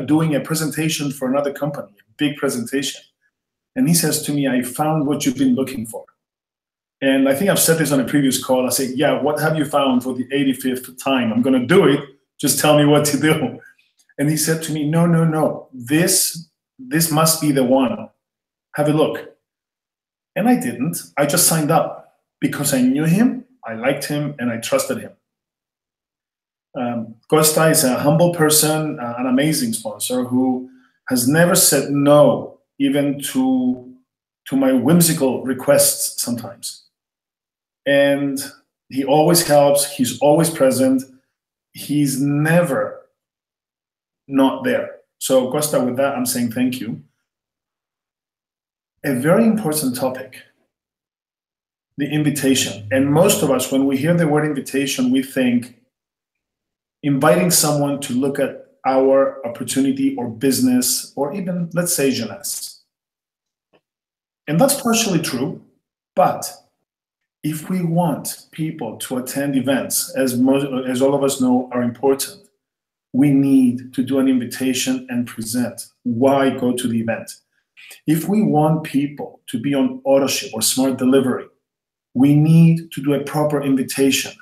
doing a presentation for another company, a big presentation. And he says to me, I found what you've been looking for. And I think I've said this on a previous call. I said, yeah, what have you found for the 85th time? I'm going to do it. Just tell me what to do. And he said to me, no, this must be the one. Have a look. And I didn't. I just signed up because I knew him, I liked him, and I trusted him. Costa is a humble person, an amazing sponsor who has never said no, even to my whimsical requests sometimes. And he always helps. He's always present. He's never not there. So Costa, with that, I'm saying thank you. A very important topic, the invitation. And most of us, when we hear the word invitation, we think inviting someone to look at our opportunity or business, or even, let's say, Jeunesse. And that's partially true, but if we want people to attend events, as all of us know are important, we need to do an invitation and present why go to the event. If we want people to be on Autoship or Smart Delivery, we need to do a proper invitation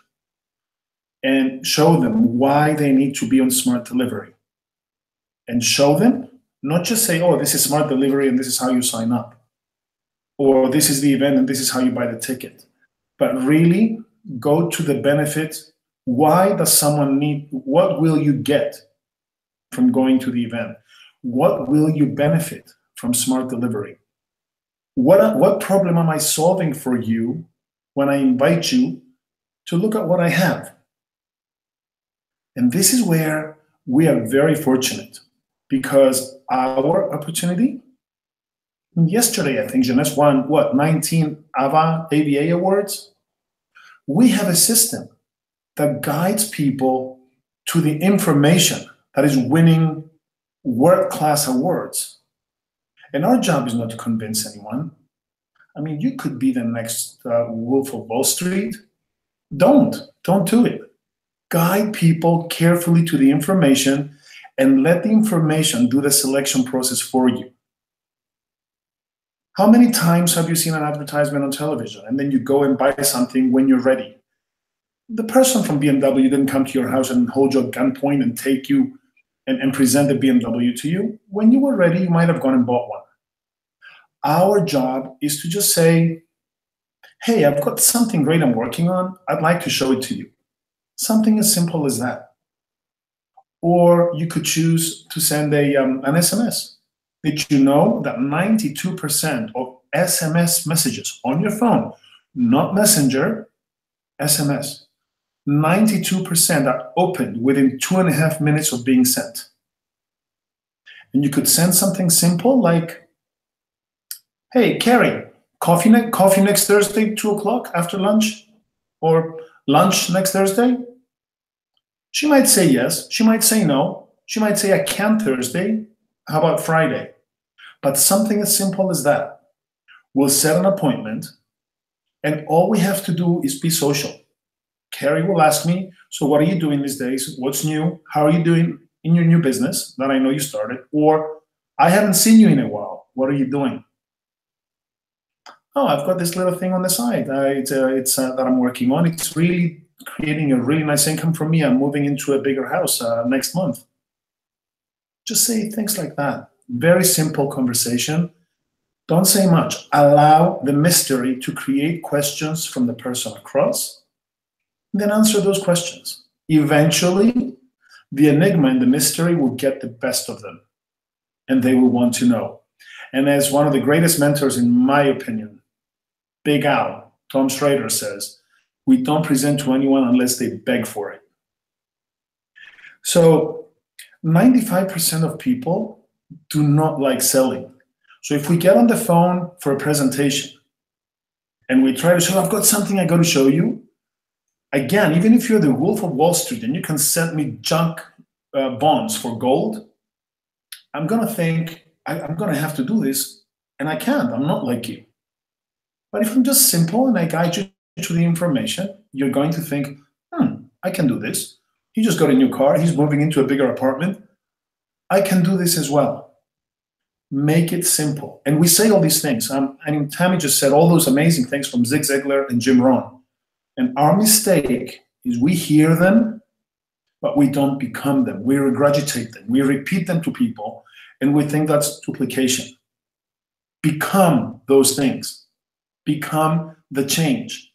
and show them why they need to be on Smart Delivery. And show them, not just say, oh, this is Smart Delivery and this is how you sign up. Or this is the event and this is how you buy the ticket. But really go to the benefit. Why does someone need, what will you get from going to the event? What will you benefit from Smart Delivery? What problem am I solving for you when I invite you to look at what I have? And this is where we are very fortunate, because our opportunity, yesterday, I think Jeunesse won, 19 AVA awards? We have a system that guides people to the information that is winning world-class awards. And our job is not to convince anyone. I mean, you could be the next Wolf of Wall Street. Don't do it. Guide people carefully to the information and let the information do the selection process for you. How many times have you seen an advertisement on television and then you go and buy something when you're ready? The person from BMW didn't come to your house and hold you at gunpoint and take you and present the BMW to you. When you were ready, you might have gone and bought one. Our job is to just say, hey, I've got something great I'm working on. I'd like to show it to you. Something as simple as that. Or you could choose to send an SMS. Did you know that 92% of SMS messages on your phone, not Messenger, SMS, 92% are opened within 2.5 minutes of being sent? And you could send something simple like, hey, Carrie, coffee next Thursday, 2 o'clock after lunch? Or lunch next Thursday? She might say yes. She might say no. She might say, I can't Thursday. How about Friday? But something as simple as that. We'll set an appointment, and all we have to do is be social. Carrie will ask me, so what are you doing these days? What's new? How are you doing in your new business that I know you started? Or I haven't seen you in a while. What are you doing? oh, I've got this little thing on the side. It's that I'm working on. It's really creating a really nice income for me. I'm moving into a bigger house next month. Just say things like that. Very simple conversation. Don't say much. Allow the mystery to create questions from the person across, then answer those questions. Eventually, the enigma and the mystery will get the best of them, and they will want to know. And as one of the greatest mentors, in my opinion, Big Al, Tom Schrader, says, we don't present to anyone unless they beg for it. So 95% of people do not like selling. So if we get on the phone for a presentation and we try to show, I've got something I got to show you, again, even if you're the Wolf of Wall Street and you can send me junk bonds for gold, I'm going to think, I'm going to have to do this, and I can't. I'm not like you. But if I'm just simple and I guide you to the information, you're going to think, I can do this. He just got a new car. He's moving into a bigger apartment. I can do this as well. Make it simple. And we say all these things. I mean, Tammy just said all those amazing things from Zig Ziglar and Jim Rohn. And our mistake is we hear them, but we don't become them. We regurgitate them. We repeat them to people, and we think that's duplication. Become those things. Become the change,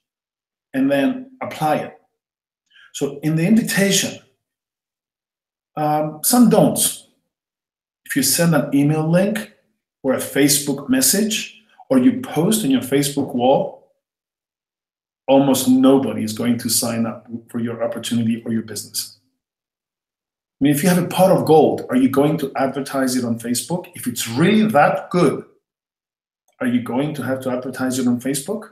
and then apply it. So in the invitation, some don'ts. If you send an email link or a Facebook message, or you post on your Facebook wall, almost nobody is going to sign up for your opportunity or your business. I mean, if you have a pot of gold, are you going to advertise it on Facebook? If it's really that good, are you going to have to advertise it on Facebook?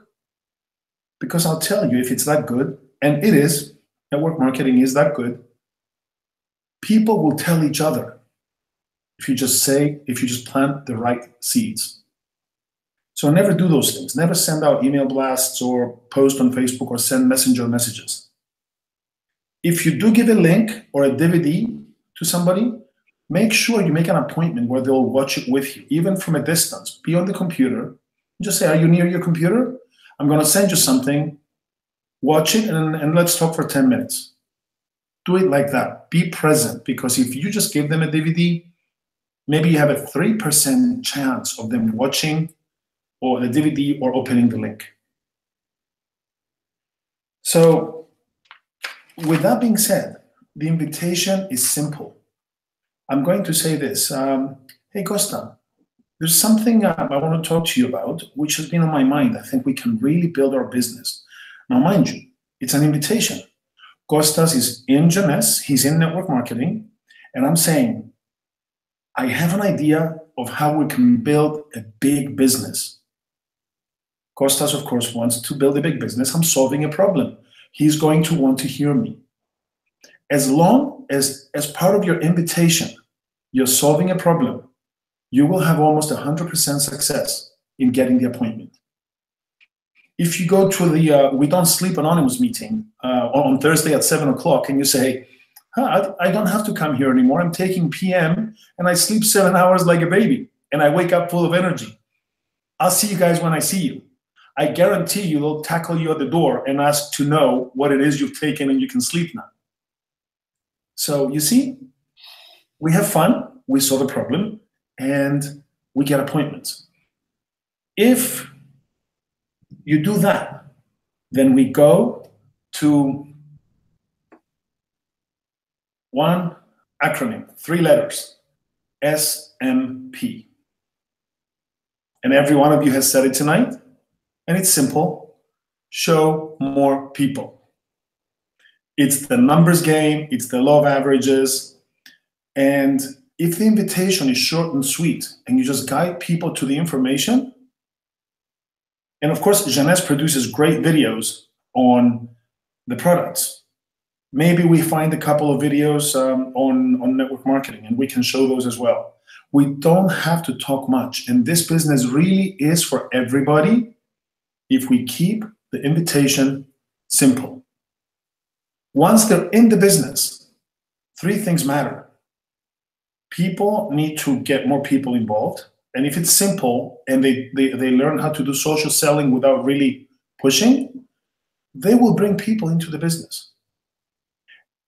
Because I'll tell you, if it's that good, and it is, network marketing is that good, people will tell each other if you just plant the right seeds. So never do those things. Never send out email blasts or post on Facebook or send messenger messages. If you do give a link or a DVD to somebody, make sure you make an appointment where they'll watch it with you, even from a distance. Be on the computer. Just say, are you near your computer? I'm going to send you something. Watch it and let's talk for 10 minutes. Do it like that. Be present, because if you just give them a DVD, maybe you have a 3% chance of them watching or the DVD or opening the link. So with that being said, the invitation is simple. I'm going to say this. Hey, Costa, there's something I want to talk to you about, which has been on my mind. I think we can really build our business. Now, mind you, it's an invitation. Costas is in Jeunesse, he's in network marketing, and I'm saying, I have an idea of how we can build a big business. Costas, of course, wants to build a big business. I'm solving a problem. He's going to want to hear me. As long as part of your invitation, you're solving a problem, you will have almost 100% success in getting the appointment. If you go to the We Don't Sleep Anonymous meeting on Thursday at 7 o'clock and you say, I don't have to come here anymore. I'm taking PM and I sleep 7 hours like a baby and I wake up full of energy. I'll see you guys when I see you. I guarantee you they'll tackle you at the door and ask to know what it is you've taken and you can sleep now. So you see, we have fun, we solve a problem, and we get appointments. If you do that, then we go to one acronym, 3 letters, SMP. And every one of you has said it tonight, and it's simple: show more people. It's the numbers game, it's the law of averages, and if the invitation is short and sweet, and you just guide people to the information, and of course, Jeunesse produces great videos on the products. Maybe we find a couple of videos on network marketing, and we can show those as well. We don't have to talk much, and this business really is for everybody if we keep the invitation simple. Once they're in the business, 3 things matter. People need to get more people involved. and if it's simple and they learn how to do social selling without really pushing, they will bring people into the business.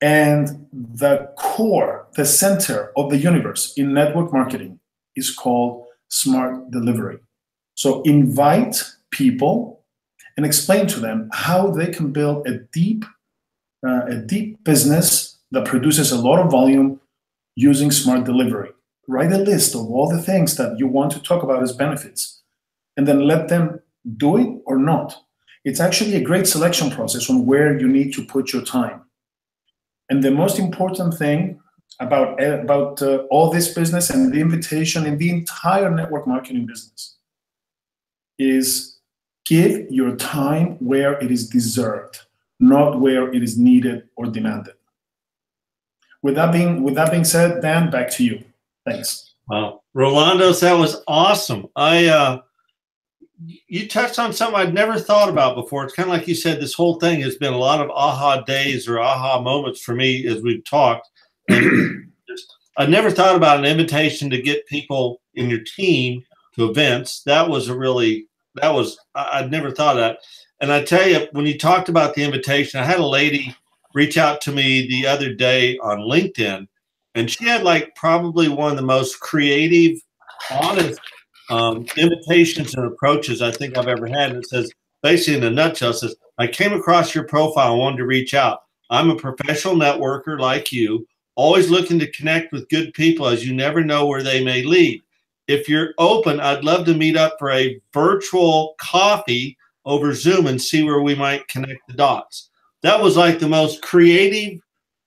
And the core, the center of the universe in network marketing is called smart delivery. So invite people and explain to them how they can build a deep business that produces a lot of volume using smart delivery. Write a list of all the things that you want to talk about as benefits, and then let them do it or not. It's actually a great selection process on where you need to put your time. And the most important thing about all this business and the invitation in the entire network marketing business is give your time where it is deserved, not where it is needed or demanded. With that being said, Dan, back to you. Thanks. Wow, Rolandos, that was awesome. You touched on something I'd never thought about before. It's kind of like you said, this whole thing has been a lot of aha days or aha moments for me as we've talked. And I never thought about an invitation to get people in your team to events. I'd never thought of that. And I tell you, when you talked about the invitation, I had a lady reach out to me the other day on LinkedIn, and she had like probably one of the most creative, honest invitations and approaches I think I've ever had. And it says, basically in a nutshell, it says, I came across your profile and wanted to reach out. I'm a professional networker like you, always looking to connect with good people as you never know where they may lead. If you're open, I'd love to meet up for a virtual coffee over Zoom and see where we might connect the dots. That was like the most creative,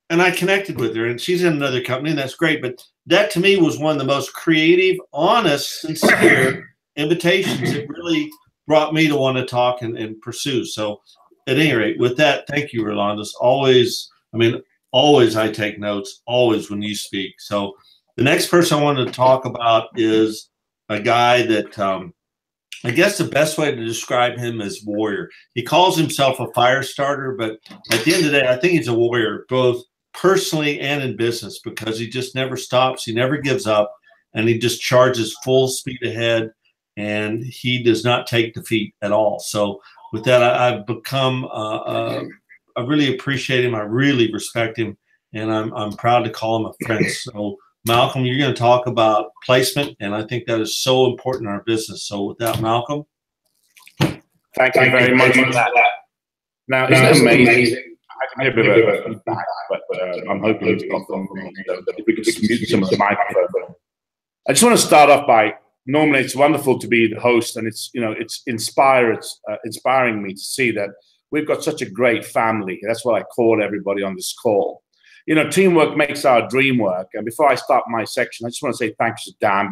and I connected with her, and she's in another company, and that's great. But that to me was one of the most creative, honest, sincere invitations that really brought me to want to talk and pursue. So at any rate, with that, thank you, Rolandos. Always I take notes, always when you speak. So the next person I wanted to talk about is a guy that I guess the best way to describe him is warrior. He calls himself a fire starter, but at the end of the day, I think he's a warrior, both personally and in business, because he just never stops. He never gives up, and he just charges full speed ahead, and he does not take defeat at all. So with that, I've become, I really appreciate him. I really respect him, and I'm proud to call him a friend. So Malcolm, you're going to talk about placement, and I think that is so important in our business. So with that, Malcolm. Thank you very much for that. Now, isn't it amazing? I can give a bit of feedback, but I'm hoping it's not from me. So if we could just mute some of the microphone. I just want to start off by, normally it's wonderful to be the host, and it's inspiring me to see that we've got such a great family. That's what I call everybody on this call. You know, teamwork makes our dream work. And before I start my section, I just want to say thanks to Dan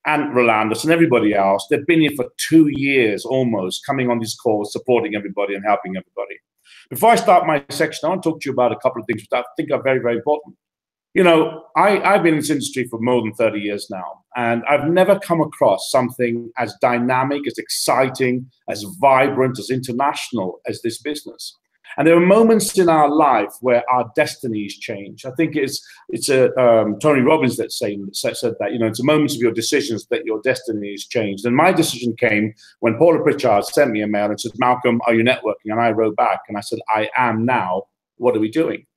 and Rolandos and everybody else. They've been here for 2 years almost, coming on these calls, supporting everybody and helping everybody. Before I start my section, I want to talk to you about a couple of things which I think are very, very important. You know, I've been in this industry for more than 30 years now, and I've never come across something as dynamic, as exciting, as vibrant, as international as this business. And there are moments in our life where our destinies change. I think it's Tony Robbins that said that, you know, it's a moment of your decisions that your destinies changed. And my decision came when Paula Pritchard sent me a mail and said, Malcolm, are you networking? And I wrote back and I said, I am now. What are we doing?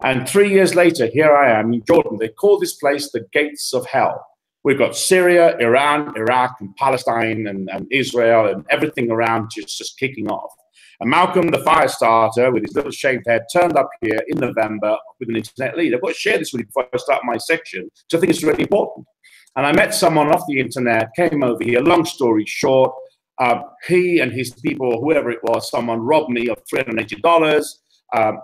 And 3 years later, here I am in Jordan. They call this place the gates of hell. We've got Syria, Iran, Iraq, and Palestine, and Israel, and everything around just kicking off. And Malcolm, the fire starter, with his little shaved head, turned up here in November with an internet lead. I've got to share this with you before I start my section, because I think it's really important. And I met someone off the internet, came over here. Long story short, he and his people, whoever it was, someone robbed me of $380,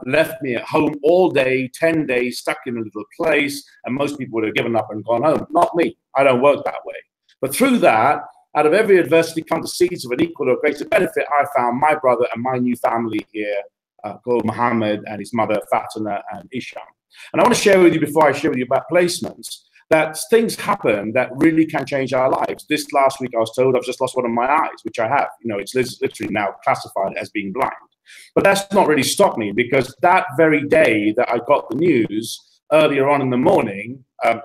left me at home all day, 10 days, stuck in a little place, and most people would have given up and gone home. Not me. I don't work that way. But through that, out of every adversity come the seeds of an equal or greater benefit. I found my brother and my new family here, called Mohammed and his mother, Fatima and Isham. And I want to share with you, before I share with you about placements, that things happen that really can change our lives. This last week, I was told I've just lost one of my eyes, which I have. You know, it's literally now classified as being blind. But that's not really stopped me, because that very day that I got the news, earlier on in the morning, I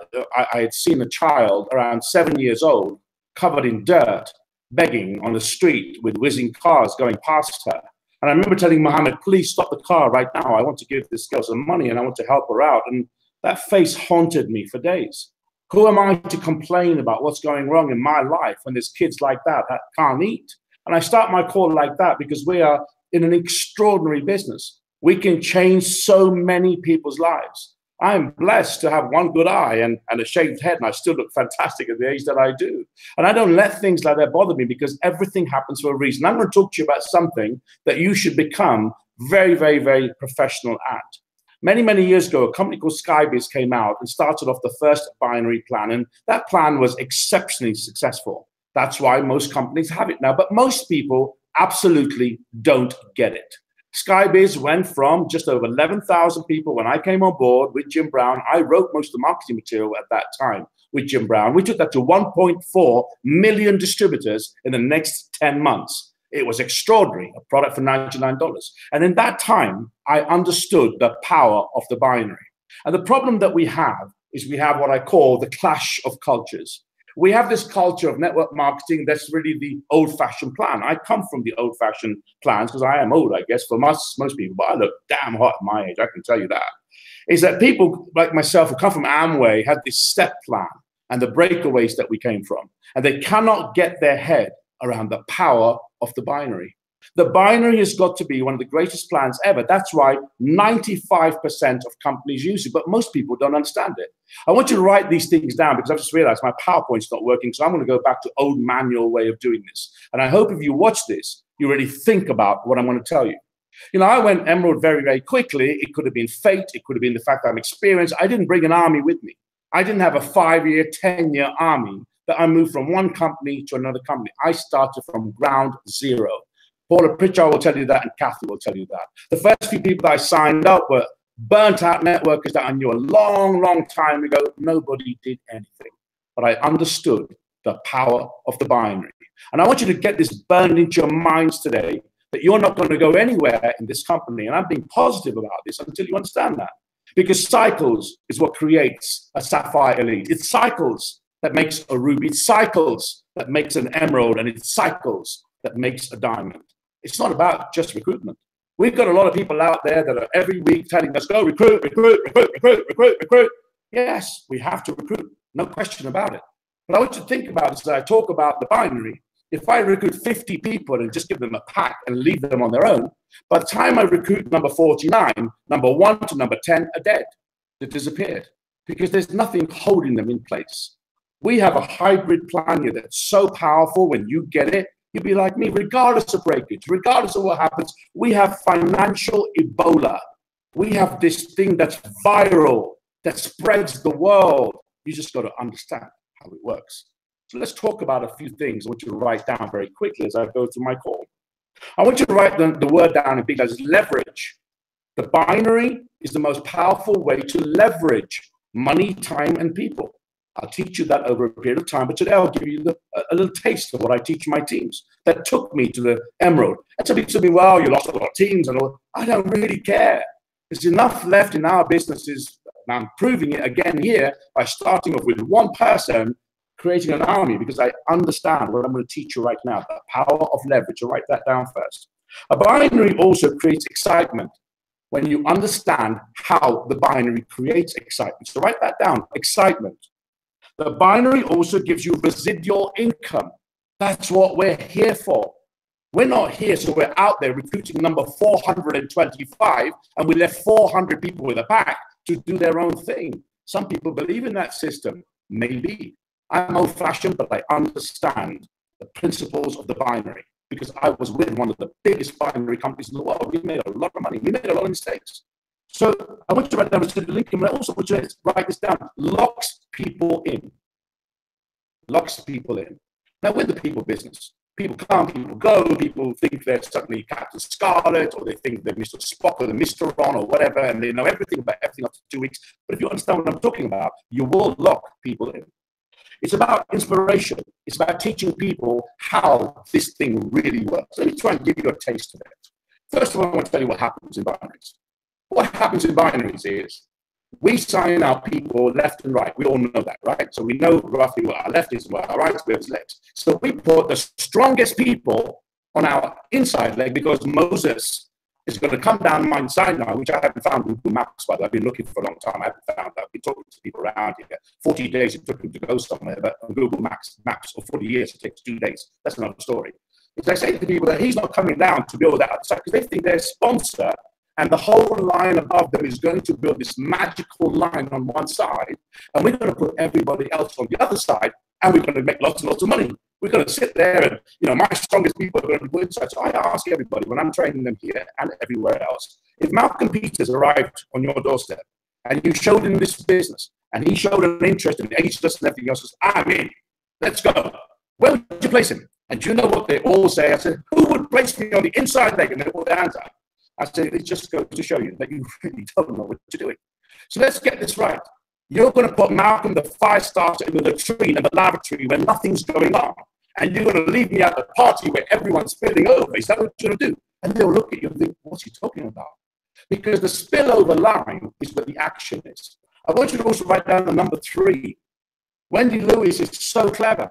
had seen a child around 7 years old covered in dirt, begging on the street with whizzing cars going past her. And I remember telling Mohammed, please stop the car right now. I want to give this girl some money and I want to help her out. And that face haunted me for days. Who am I to complain about what's going wrong in my life when there's kids like that can't eat? And I start my call like that because we are in an extraordinary business. We can change so many people's lives. I'm blessed to have one good eye and a shaved head, and I still look fantastic at the age that I do. And I don't let things like that bother me because everything happens for a reason. I'm going to talk to you about something that you should become very, very, very professional at. Many, many years ago, a company called Skybiz came out and started off the first binary plan, and that plan was exceptionally successful. That's why most companies have it now, but most people absolutely don't get it. Skybiz went from just over 11,000 people when I came on board with Jim Brown. I wrote most of the marketing material at that time with Jim Brown. We took that to 1.4 million distributors in the next 10 months. It was extraordinary, a product for $99. And in that time, I understood the power of the binary. And the problem that we have is we have what I call the clash of cultures. We have this culture of network marketing that's really the old-fashioned plan. I come from the old-fashioned plans because I am old, I guess, for most people, but I look damn hot at my age, I can tell you that. Is that people like myself who come from Amway had this step plan and the breakaways that we came from, and they cannot get their head around the power of the binary. The binary has got to be one of the greatest plans ever. That's why 95% of companies use it, but most people don't understand it. I want you to write these things down because I've just realized my PowerPoint's not working, so I'm going to go back to old manual way of doing this. And I hope if you watch this, you really think about what I'm going to tell you. You know, I went Emerald very, very quickly. It could have been fate. It could have been the fact that I'm experienced. I didn't bring an army with me. I didn't have a 5-year, 10-year army that I moved from one company to another company. I started from ground zero. Paula Pritchard will tell you that, and Kathy will tell you that. The first few people that I signed up were burnt-out networkers that I knew a long, long time ago. Nobody did anything. But I understood the power of the binary. And I want you to get this burned into your minds today, that you're not going to go anywhere in this company. And I'm being positive about this until you understand that. Because cycles is what creates a Sapphire Elite. It's cycles that makes a ruby. It's cycles that makes an emerald. And it's cycles that makes a diamond. It's not about just recruitment. We've got a lot of people out there that are every week telling us, go recruit, recruit, recruit, recruit, recruit, recruit. Yes, we have to recruit. No question about it. But I want you to think about it as I talk about the binary. If I recruit 50 people and just give them a pack and leave them on their own, by the time I recruit number 49, number 1 to number 10 are dead. They've disappeared because there's nothing holding them in place. We have a hybrid plan here that's so powerful. When you get it, you'll be like me, regardless of breakage, regardless of what happens. We have financial Ebola. We have this thing that's viral, that spreads the world. You just got to understand how it works. So let's talk about a few things I want you to write down very quickly as I go through my call. I want you to write the word down in big letters, leverage. The binary is the most powerful way to leverage money, time, and people. I'll teach you that over a period of time, but today I'll give you a little taste of what I teach my teams that took me to the Emerald. And some people say, well, you lost a lot of teams and all. I don't really care. There's enough left in our businesses, and I'm proving it again here by starting off with one person, creating an army, because I understand what I'm going to teach you right now, the power of leverage. So write that down first. A binary also creates excitement when you understand how the binary creates excitement. So write that down, excitement. The binary also gives you residual income. That's what we're here for. We're not here, so we're out there recruiting number 425, and we left 400 people with a pack to do their own thing. Some people believe in that system. Maybe. I'm old-fashioned, but I understand the principles of the binary because I was with one of the biggest binary companies in the world. We made a lot of money. We made a lot of mistakes. So I want you to write down the link, and I also want you to write this down. Locks people in. Locks people in. Now, we're the people business. People come, people go. People think they're suddenly Captain Scarlet, or they think they're Mr. Spock or the Mr. Ron or whatever, and they know everything about everything after 2 weeks. But if you understand what I'm talking about, you will lock people in. It's about inspiration. It's about teaching people how this thing really works. Let me try and give you a taste of it. First of all, I want to tell you what happens in binaries. What happens in binaries is We sign our people left and right. We all know that, right? So we know roughly what our left is and what our right is legs. So we put the strongest people on our inside leg because Moses is going to come down Mount Sinai, which I haven't found in Google Maps, but I've been looking for a long time. I haven't found that. I've been talking to people around here. 40 days it took him to go somewhere, but on Google Maps, or 40 years, it takes 2 days. That's another story. Because I say to people that he's not coming down to build that outside because they think their sponsor and the whole line above them is going to build this magical line on one side, and we're going to put everybody else on the other side, and we're going to make lots and lots of money. We're going to sit there and, you know, my strongest people are going to be put inside. So I ask everybody when I'm training them here and everywhere else, if Malcolm Peters arrived on your doorstep and you showed him this business and he showed an interest in ageless and everything else, says, I'm in, let's go. Where would you place him? And do you know what they all say? I said, who would place me on the inside leg? And they put their hands out. I said, it just goes to show you that you really don't know what you're doing. So let's get this right. You're going to put Malcolm, the fire starter, in the latrine and the lavatory where nothing's going on. And you're going to leave me at the party where everyone's spilling over. Is that what you're going to do? And they'll look at you and think, what's he talking about? Because the spillover line is where the action is. I want you to also write down the number 3. Wendy Lewis is so clever.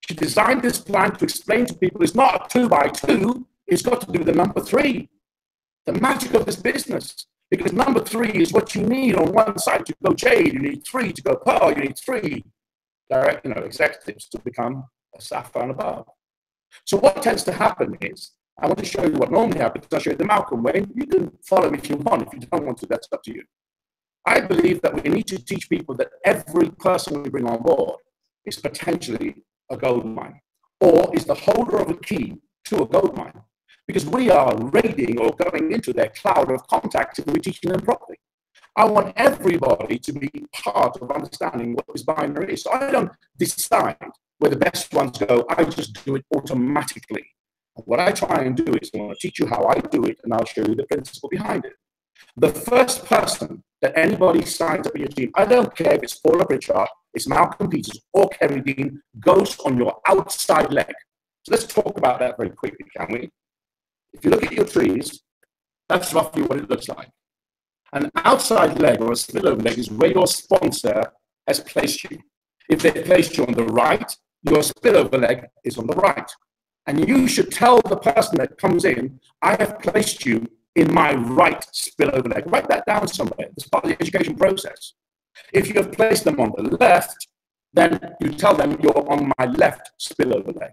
She designed this plan to explain to people it's not a 2x2. It's got to do with the number 3. The magic of this business. Because number 3 is what you need on one side to go jade. You need 3 to go pearl. You need 3 direct, executives to become a sapphire and above. So what tends to happen is, I want to show you what normally happens. I'll show you the Malcolm way. You can follow me if you want. If you don't want to, that's up to you. I believe that we need to teach people that every person we bring on board is potentially a gold mine, or is the holder of a key to a gold mine. Because we are raiding or going into their cloud of contacts if we're teaching them properly. I want everybody to be part of understanding what this binary is. So I don't decide where the best ones go. I just do it automatically. What I try and do is I want to teach you how I do it, and I'll show you the principle behind it. The first person that anybody signs up in your team, I don't care if it's Paula Pritchard, it's Malcolm Peters, or Kerry Dean, goes on your outside leg. So let's talk about that very quickly, can we? If you look at your trees, that's roughly what it looks like. An outside leg or a spillover leg is where your sponsor has placed you. If they placed you on the right, your spillover leg is on the right. And you should tell the person that comes in, I have placed you in my right spillover leg. Write that down somewhere. It's part of the education process. If you have placed them on the left, then you tell them you're on my left spillover leg.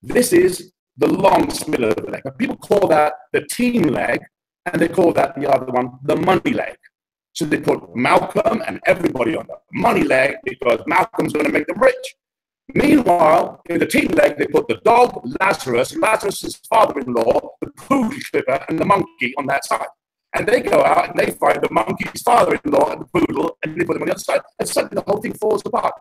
This is the long spillover leg. People call that the team leg, and they call that the other one the money leg. So they put Malcolm and everybody on the money leg because Malcolm's going to make them rich. Meanwhile, in the team leg, they put the dog, Lazarus' father-in-law, the poodle clipper, and the monkey on that side. And they go out and they find the monkey's father-in-law and the poodle, and they put them on the other side, and suddenly the whole thing falls apart.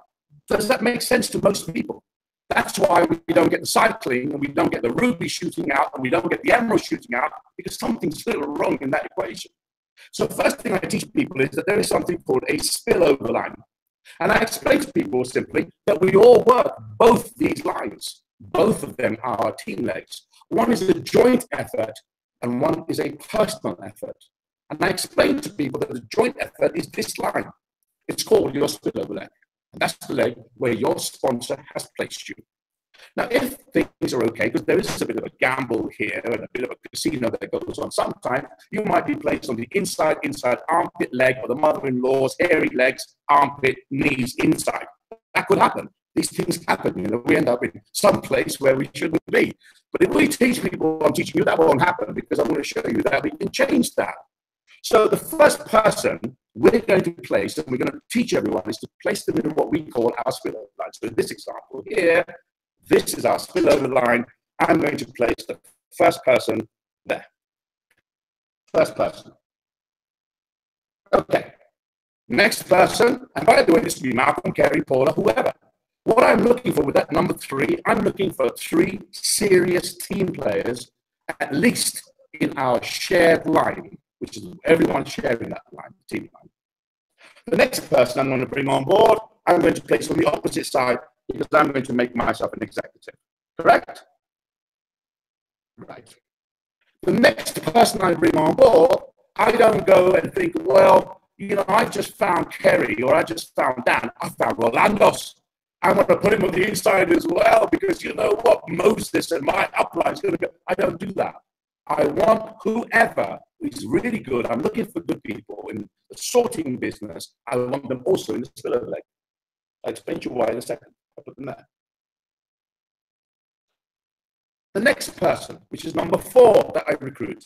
Does that make sense to most people? That's why we don't get the cycling, and we don't get the ruby shooting out, and we don't get the emerald shooting out, because something's still wrong in that equation. So the first thing I teach people is that there is something called a spillover line. And I explain to people simply that we all work both these lines. Both of them are our team legs. One is a joint effort, and one is a personal effort. And I explain to people that the joint effort is this line. It's called your spillover leg. And that's the leg where your sponsor has placed you. Now, if things are okay, because there is a bit of a gamble here and a bit of a casino that goes on sometimes, you might be placed on the inside armpit leg, or the mother-in-law's hairy legs, armpit, knees, inside. That could happen. These things happen. We end up in some place where we shouldn't be. But if we teach people, I'm teaching you, that won't happen, because I'm going to show you that we can change that. So the first person we're going to place, and we're going to teach everyone, is to place them in what we call our spillover line. So in this example here, this is our spillover line. I'm going to place the first person there. First person. Okay. Next person, and by the way, this will be Malcolm, Kerry, Paula, whoever. What I'm looking for with that number 3, I'm looking for 3 serious team players, at least in our shared line, which is everyone sharing that line, team line. The next person I'm going to bring on board, I'm going to place on the opposite side, because I'm going to make myself an executive. Correct? Right. The next person I bring on board, I don't go and think, well, you know, I just found Kerry or I just found Dan. I found Rolandos. I want to put him on the inside as well because you know what? Moses and my upline is going to go. I don't do that. I want whoever is really good. I'm looking for good people in the sorting business. I want them also in the spillover leg. I'll explain to you why in a second. I'll put them there. The next person, which is number 4 that I recruit,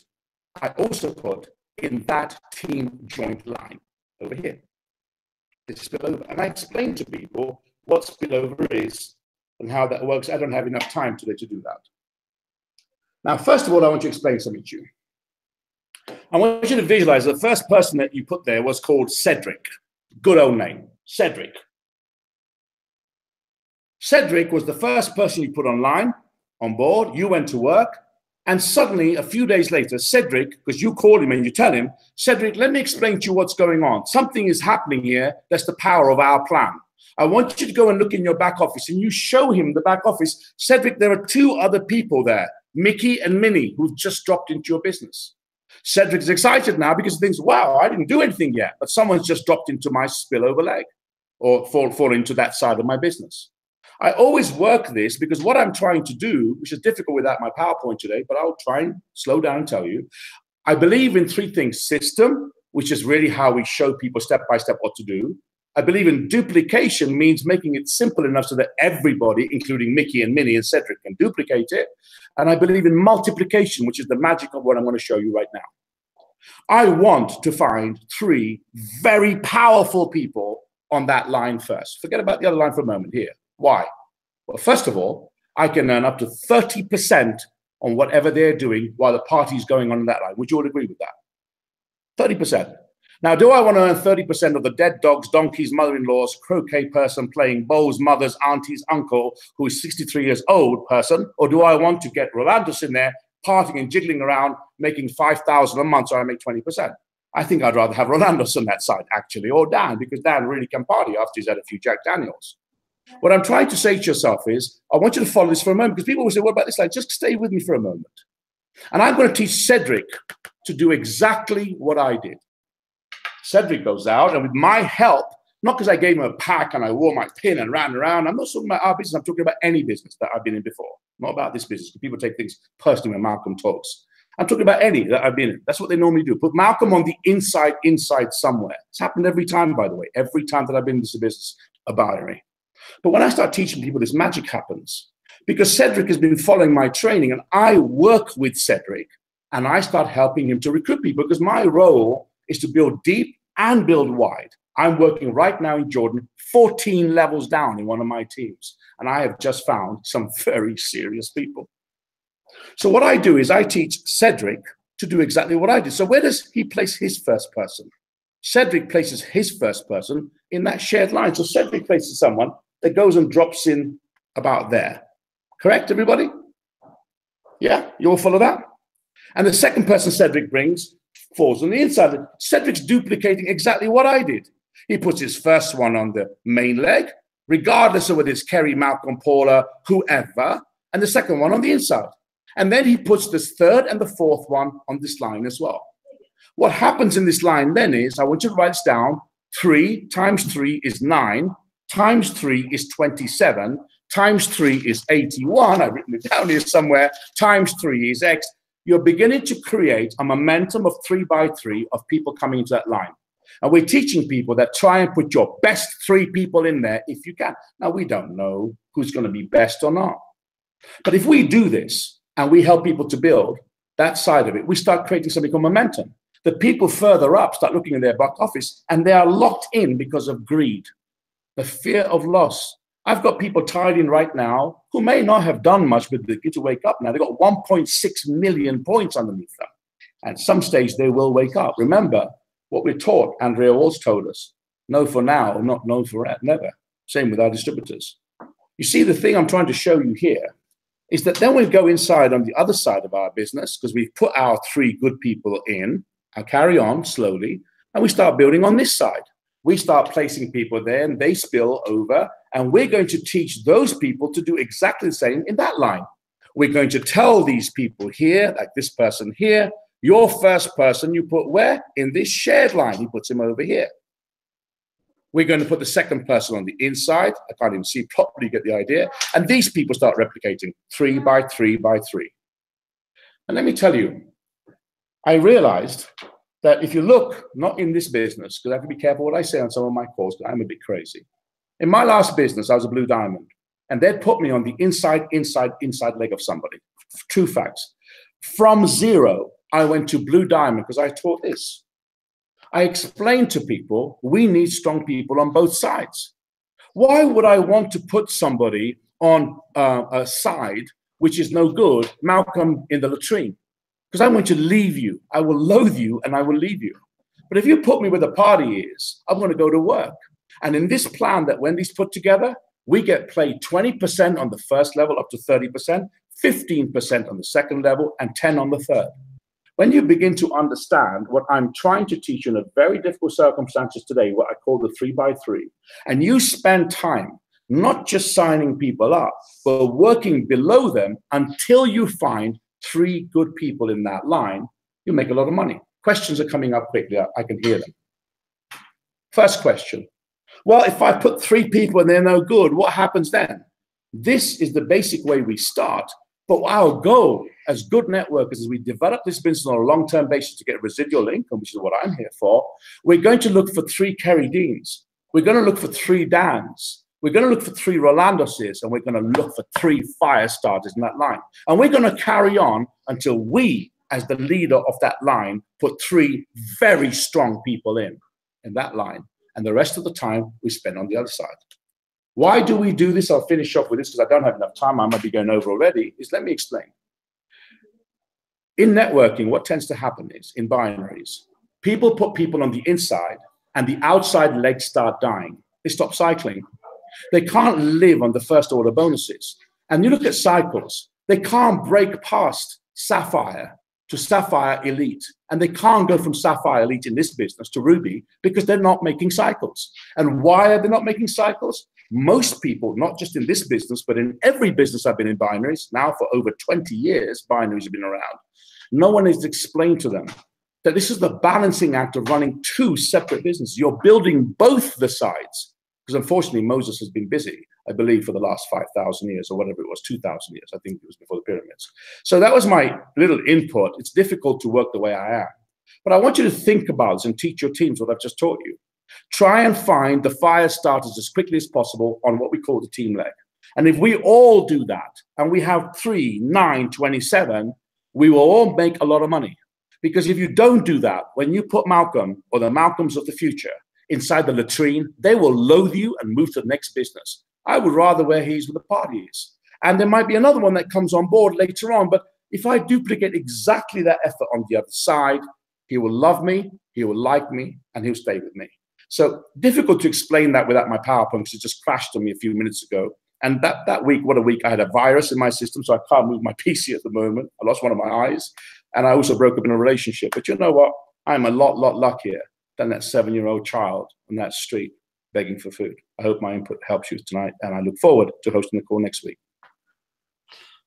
I also put in that team joint line over here. This spillover. And I explain to people what spillover is and how that works. I don't have enough time today to do that. Now, first of all, I want to explain something to you. I want you to visualize the first person that you put there was called Cedric. Good old name, Cedric. Cedric was the first person you put online, on board. You went to work. And suddenly, a few days later, Cedric, because you call him and you tell him, Cedric, let me explain to you what's going on. Something is happening here. That's the power of our plan. I want you to go and look in your back office and you show him the back office. Cedric, there are 2 other people there, Mickey and Minnie, who've just dropped into your business. Cedric is excited now because he thinks, wow, I didn't do anything yet, but someone's just dropped into my spillover leg or fall into that side of my business. I always work this because what I'm trying to do, which is difficult without my PowerPoint today, but I'll try and slow down and tell you, I believe in 3 things. System, which is really how we show people step by step what to do. I believe in duplication, means making it simple enough so that everybody, including Mickey and Minnie and Cedric, can duplicate it. And I believe in multiplication, which is the magic of what I'm going to show you right now. I want to find 3 very powerful people on that line first. Forget about the other line for a moment here. Why? Well, first of all, I can earn up to 30% on whatever they're doing while the party's going on that line. Would you all agree with that? 30%. Now, do I want to earn 30% of the dead dogs, donkeys, mother-in-laws, croquet person playing bowls, mothers, aunties, uncle, who is 63 years old person? Or do I want to get Rolandos in there, partying and jiggling around, making 5,000 a month so I make 20%? I think I'd rather have Rolandos on that side, actually, or Dan, because Dan really can party after he's had a few Jack Daniels. What I'm trying to say to yourself is, I want you to follow this for a moment, because people will say, what about this? Like, just stay with me for a moment. And I'm going to teach Cedric to do exactly what I did. Cedric goes out, and with my help, not because I gave him a pack and I wore my pin and ran around. I'm not talking about our business. I'm talking about any business that I've been in before. Not about this business, because people take things personally when Malcolm talks. I'm talking about any that I've been in. That's what they normally do. Put Malcolm on the inside somewhere. It's happened every time, by the way. Every time that I've been in this business, a binary. But when I start teaching people, this magic happens. Because Cedric has been following my training, and I work with Cedric, and I start helping him to recruit people, because my role is to build deep and build wide. I'm working right now in Jordan, 14 levels down in one of my teams, and I have just found some very serious people. So what I do is I teach Cedric to do exactly what I did. So where does he place his first person? Cedric places his first person in that shared line. So Cedric places someone that goes and drops in about there. Correct, everybody? Yeah, you all follow that? And the second person Cedric brings falls on the inside. Cedric's duplicating exactly what I did. He puts his first one on the main leg, regardless of whether it's Kerry, Malcolm, Paula, whoever, and the second one on the inside. And then he puts this third and the fourth one on this line as well. What happens in this line then is, I want you to write this down, 3 times 3 is 9, times 3 is 27, times 3 is 81, I've written it down here somewhere, times 3 is X. You're beginning to create a momentum of 3 by 3 of people coming into that line. And we're teaching people that try and put your best 3 people in there if you can. Now, we don't know who's going to be best or not. But if we do this and we help people to build that side of it, we start creating something called momentum. The people further up start looking at their back office, and they are locked in because of greed, the fear of loss. I've got people tied in right now who may not have done much, but they get to wake up now. They've got 1.6 million points underneath them. At some stage, they will wake up. Remember what we're taught, Andrea Walsh told us, no for now, not no for never. Same with our distributors. You see, the thing I'm trying to show you here is that then we go inside on the other side of our business, because we've put our 3 good people in. I'll carry on slowly, and we start building on this side. We start placing people there, and they spill over, and we're going to teach those people to do exactly the same in that line. We're going to tell these people here, like this person here, Your first person you put where? In this shared line. He puts him over here. We're going to put the second person on the inside. I can't even see properly, get the idea. And these people start replicating 3 by 3 by 3. And let me tell you, I realized that if you look, not in this business, because I have to be careful what I say on some of my calls, because I'm a bit crazy. In my last business, I was a blue diamond. And they'd put me on the inside leg of somebody. True facts. From 0, I went to blue diamond because I taught this. I explained to people, we need strong people on both sides. Why would I want to put somebody on a side which is no good, Malcolm in the latrine? Because I'm going to leave you. I will loathe you and I will leave you. But if you put me where the party is, I'm going to go to work. And in this plan that Wendy's put together, we get paid 20% on the first level up to 30%, 15% on the second level, and 10 on the third. When you begin to understand what I'm trying to teach you in a very difficult circumstances today, what I call the 3 by 3, and you spend time not just signing people up, but working below them until you find 3 good people in that line, you make a lot of money. Questions are coming up quickly. I can hear them. First question. Well, if I put 3 people and they're no good, what happens then? This is the basic way we start. But our goal as good networkers is we develop this business on a long-term basis to get residual income, which is what I'm here for. We're going to look for 3 Kerry Deans. We're going to look for 3 Dans. We're going to look for 3 Rolandoses, and we're going to look for 3 fire starters in that line. And we're going to carry on until we, as the leader of that line, put 3 very strong people in that line. And the rest of the time we spend on the other side. Why do we do this? I'll finish off with this because I don't have enough time. I might be going over already. Let me explain. In networking, what tends to happen is, in binaries, people put people on the inside and the outside legs start dying. They stop cycling. They can't live on the first order bonuses. And you look at cycles, they can't break past Sapphire to Sapphire Elite. And they can't go from Sapphire Elite in this business to Ruby because they're not making cycles. And why are they not making cycles? Most people, not just in this business, but in every business I've been in binaries, now for over 20 years, binaries have been around. No one has explained to them that this is the balancing act of running 2 separate businesses. You're building both the sides. Because unfortunately, Moses has been busy, I believe, for the last 5,000 years or whatever it was, 2,000 years. I think it was before the pyramids. So that was my little input. It's difficult to work the way I am. But I want you to think about this and teach your teams what I've just taught you. Try and find the fire starters as quickly as possible on what we call the team leg. And if we all do that, and we have 3, 9, 27, we will all make a lot of money. Because if you don't do that, when you put Malcolm or the Malcolms of the future inside the latrine, they will loathe you and move to the next business. I would rather where he's with the parties. And there might be another one that comes on board later on. But if I duplicate exactly that effort on the other side, he will love me, he will like me, and he'll stay with me. So difficult to explain that without my PowerPoint because it just crashed on me a few minutes ago. And that week, what a week, I had a virus in my system, so I can't move my PC at the moment. I lost one of my eyes. And I also broke up in a relationship. But you know what? I'm a lot luckier than that 7-year-old child on that street begging for food. I hope my input helps you tonight, and I look forward to hosting the call next week.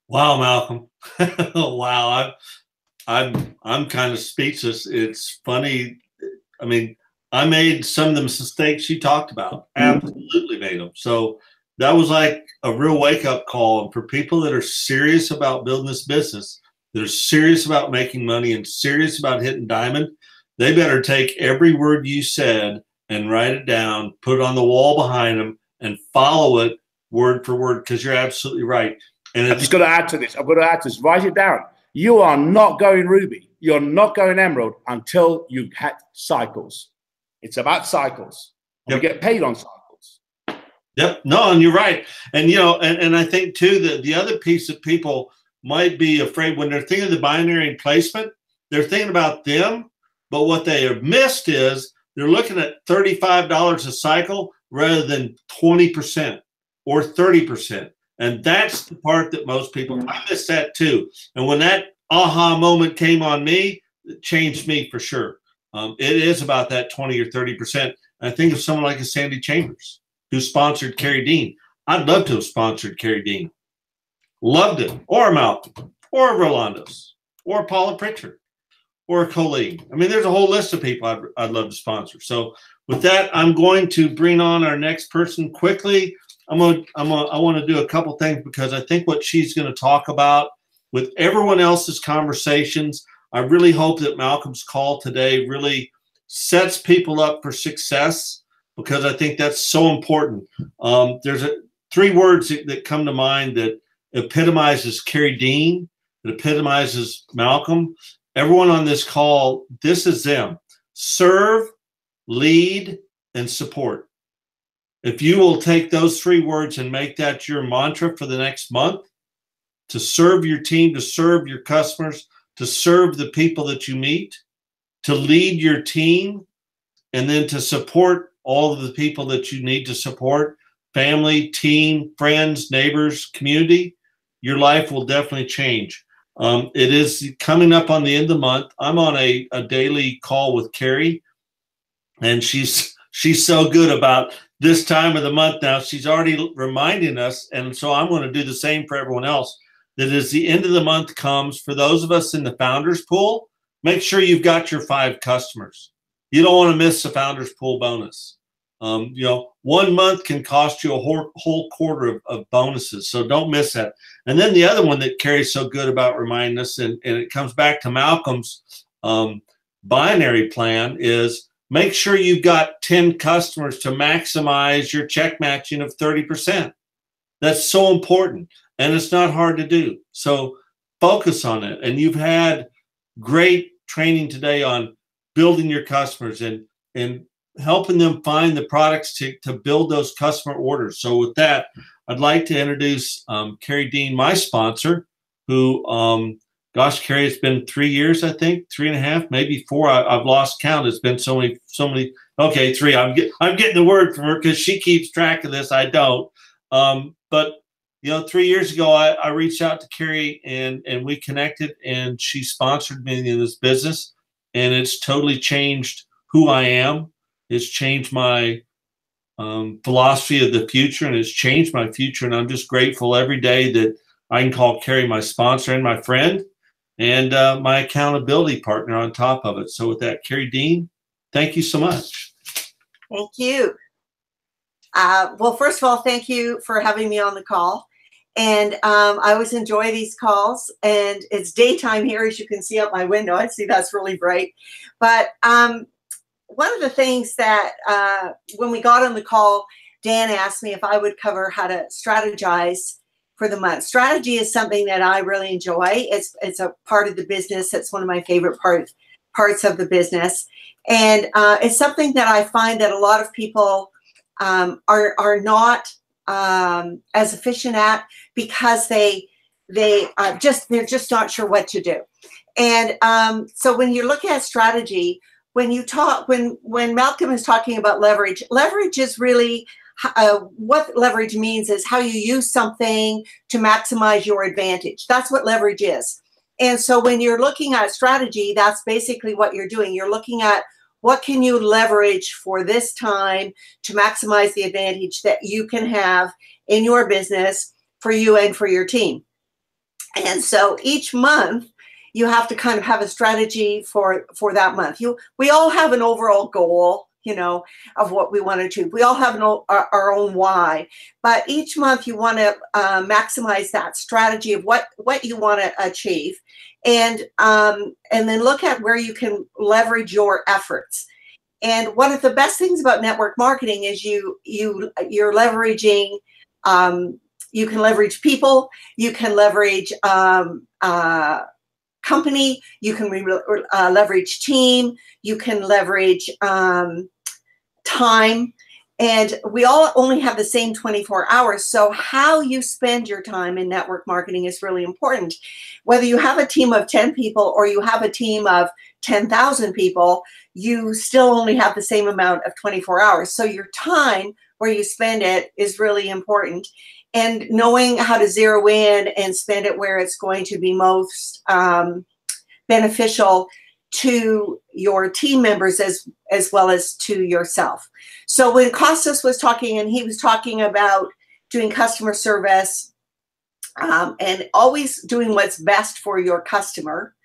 Wow, Malcolm. Wow, I'm kind of speechless. It's funny. I mean, I made some of the mistakes you talked about. Absolutely made them. So that was like a real wake-up call. And for people that are serious about building this business, that are serious about making money and serious about hitting diamond, they better take every word you said and write it down, put it on the wall behind them, and follow it word for word, because you're absolutely right. And I've just got to add to this. Write it down. You are not going Ruby. You're not going Emerald until you've had cycles. It's about cycles. Yep. You get paid on cycles. Yep. No, and you're right. And, you know, and I think, too, that the other piece that people might be afraid when they're thinking of the binary placement, they're thinking about them. But what they have missed is they're looking at $35 a cycle rather than 20% or 30%. And that's the part that most people, I miss that too. And when that aha moment came on me, it changed me for sure. It is about that 20 or 30%. I think of someone like a Sandy Chambers who sponsored Kerry Dean. I'd love to have sponsored Kerry Dean. Loved it. Or Malcolm, or Rolandos, or Paula Pritchard. or a colleague. I mean, there's a whole list of people I'd love to sponsor. So with that, I'm going to bring on our next person quickly. I want to do a couple things because I think what she's going to talk about with everyone else's conversations, I really hope that Malcolm's call today really sets people up for success, because I think that's so important. There's three words that come to mind that epitomizes Carrie Dean, that epitomizes Malcolm. Everyone on this call, this is them: serve, lead, and support. If you will take those three words and make that your mantra for the next month, to serve your team, to serve your customers, to serve the people that you meet, to lead your team, and then to support all of the people that you need to support, family, team, friends, neighbors, community, your life will definitely change. It is coming up on the end of the month. I'm on a daily call with Carrie, and she's so good about this time of the month now. She's already reminding us, and so I'm going to do the same for everyone else, that as the end of the month comes, for those of us in the Founders Pool, make sure you've got your 5 customers. You don't want to miss the Founders Pool bonus. 1 month can cost you a whole quarter of bonuses, so don't miss that. And then the other one that Carrie's so good about reminding us, and it comes back to Malcolm's binary plan, is make sure you've got 10 customers to maximize your check matching of 30%. That's so important, and it's not hard to do. So focus on it. And you've had great training today on building your customers and helping them find the products to build those customer orders. So with that, I'd like to introduce Carrie Dean, my sponsor, who, gosh, Carrie, it's been 3 years, I think, 3.5, maybe 4. I've lost count. It's been so many. Okay, 3. I'm getting the word from her because she keeps track of this. I don't. But 3 years ago, I reached out to Carrie and we connected, and she sponsored me in this business, and it's totally changed who I am. It's changed my philosophy of the future, and it's changed my future. And I'm just grateful every day that I can call Carrie my sponsor and my friend and my accountability partner on top of it. So with that, Carrie Dean, thank you so much. Thank you. Well, first of all, thank you for having me on the call. And I always enjoy these calls, and it's daytime here, as you can see out my window. I see that's really bright. But one of the things that when we got on the call, Dan asked me if I would cover how to strategize for the month. Strategy is something that I really enjoy. It's a part of the business. It's one of my favorite parts of the business. And it's something that I find that a lot of people are not as efficient at, because they're just not sure what to do. And so when you're looking at strategy, when Malcolm is talking about leverage is really what leverage means is how you use something to maximize your advantage. That's what leverage is. And so when you're looking at strategy, that's basically what you're doing. You're looking at what can you leverage for this time to maximize the advantage that you can have in your business for you and for your team. And so each month, you have to kind of have a strategy for that month. We all have an overall goal, of what we want to achieve. We all have our own why, but each month you want to maximize that strategy of what you want to achieve, and then look at where you can leverage your efforts. And one of the best things about network marketing is you're leveraging. You can leverage people. You can leverage company, you can leverage team, you can leverage time, and we all only have the same 24 hours. So how you spend your time in network marketing is really important. Whether you have a team of 10 people or you have a team of 10,000 people, you still only have the same amount of 24 hours. So your time, where you spend it, is really important. And knowing how to zero in and spend it where it's going to be most beneficial to your team members as well as to yourself. So when Costas was talking, and he was talking about doing customer service and always doing what's best for your customer,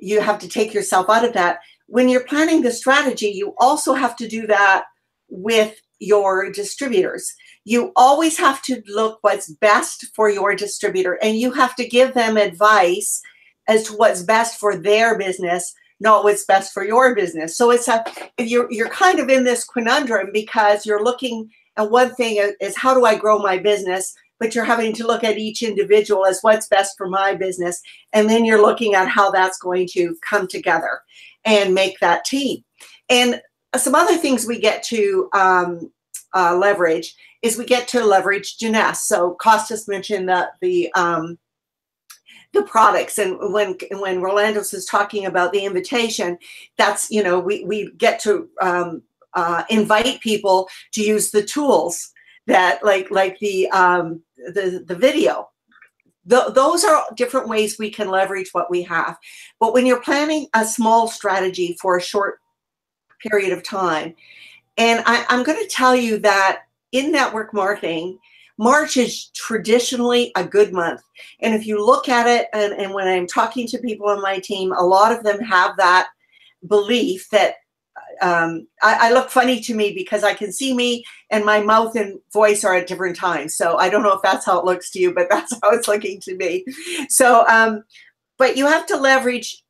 you have to take yourself out of that. When you're planning the strategy, you also have to do that with your distributors. You always have to look what's best for your distributor, and you have to give them advice as to what's best for their business, not what's best for your business. So you're kind of in this conundrum, because you're looking at one thing is how do I grow my business, but you're having to look at each individual as what's best for my business, and then you're looking at how that's going to come together and make that team. And some other things we get to leverage is we get to leverage Jeunesse. So Costas mentioned the products, and when Rolandos is talking about the invitation, that's, you know, we get to invite people to use the tools that like the video. Those are different ways we can leverage what we have. But when you're planning a small strategy for a short period of time, and I'm going to tell you that in network marketing, March is traditionally a good month. And if you look at it, and when I'm talking to people on my team, a lot of them have that belief that I look funny to me because I can see me and my mouth and voice are at different times. So I don't know if that's how it looks to you, but that's how it's looking to me. So, but you have to leverage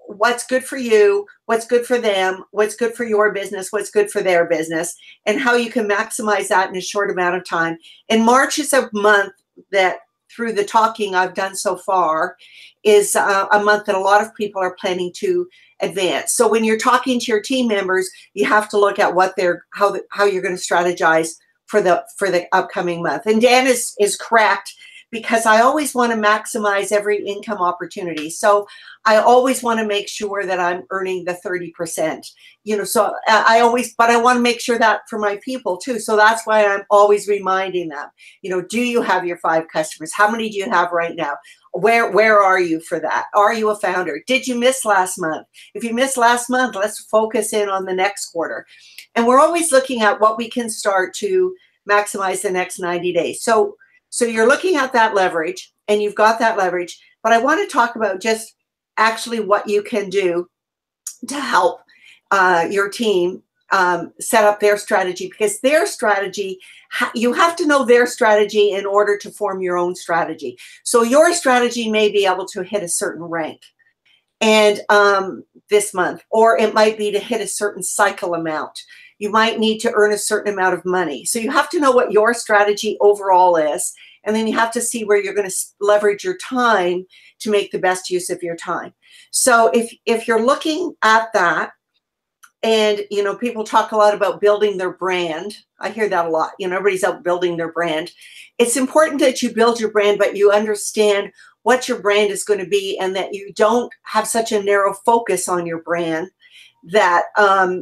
what's good for you, what's good for them, what's good for your business, what's good for their business, and how you can maximize that in a short amount of time. And March is a month that, through the talking I've done so far, is a month that a lot of people are planning to advance. So when you're talking to your team members, you have to look at what how you're going to strategize for the upcoming month. And Dan is correct, because I always want to maximize every income opportunity. So I always want to make sure that I'm earning the 30%, you know, so but I want to make sure that for my people too. So that's why I'm always reminding them, you know, do you have your 5 customers? How many do you have right now? Where are you for that? Are you a founder? Did you miss last month? If you missed last month, let's focus in on the next quarter. And we're always looking at what we can start to maximize the next 90 days. So you're looking at that leverage, and you've got that leverage, but I want to talk about just actually what you can do to help your team set up their strategy, because their strategy, you have to know their strategy in order to form your own strategy. So your strategy may be able to hit a certain rank and this month, or it might be to hit a certain cycle amount. You might need to earn a certain amount of money. So you have to know what your strategy overall is, and then you have to see where you're going to leverage your time to make the best use of your time. So if you're looking at that, and, you know, people talk a lot about building their brand. I hear that a lot. You know, everybody's out building their brand. It's important that you build your brand, but you understand what your brand is going to be, and that you don't have such a narrow focus on your brand that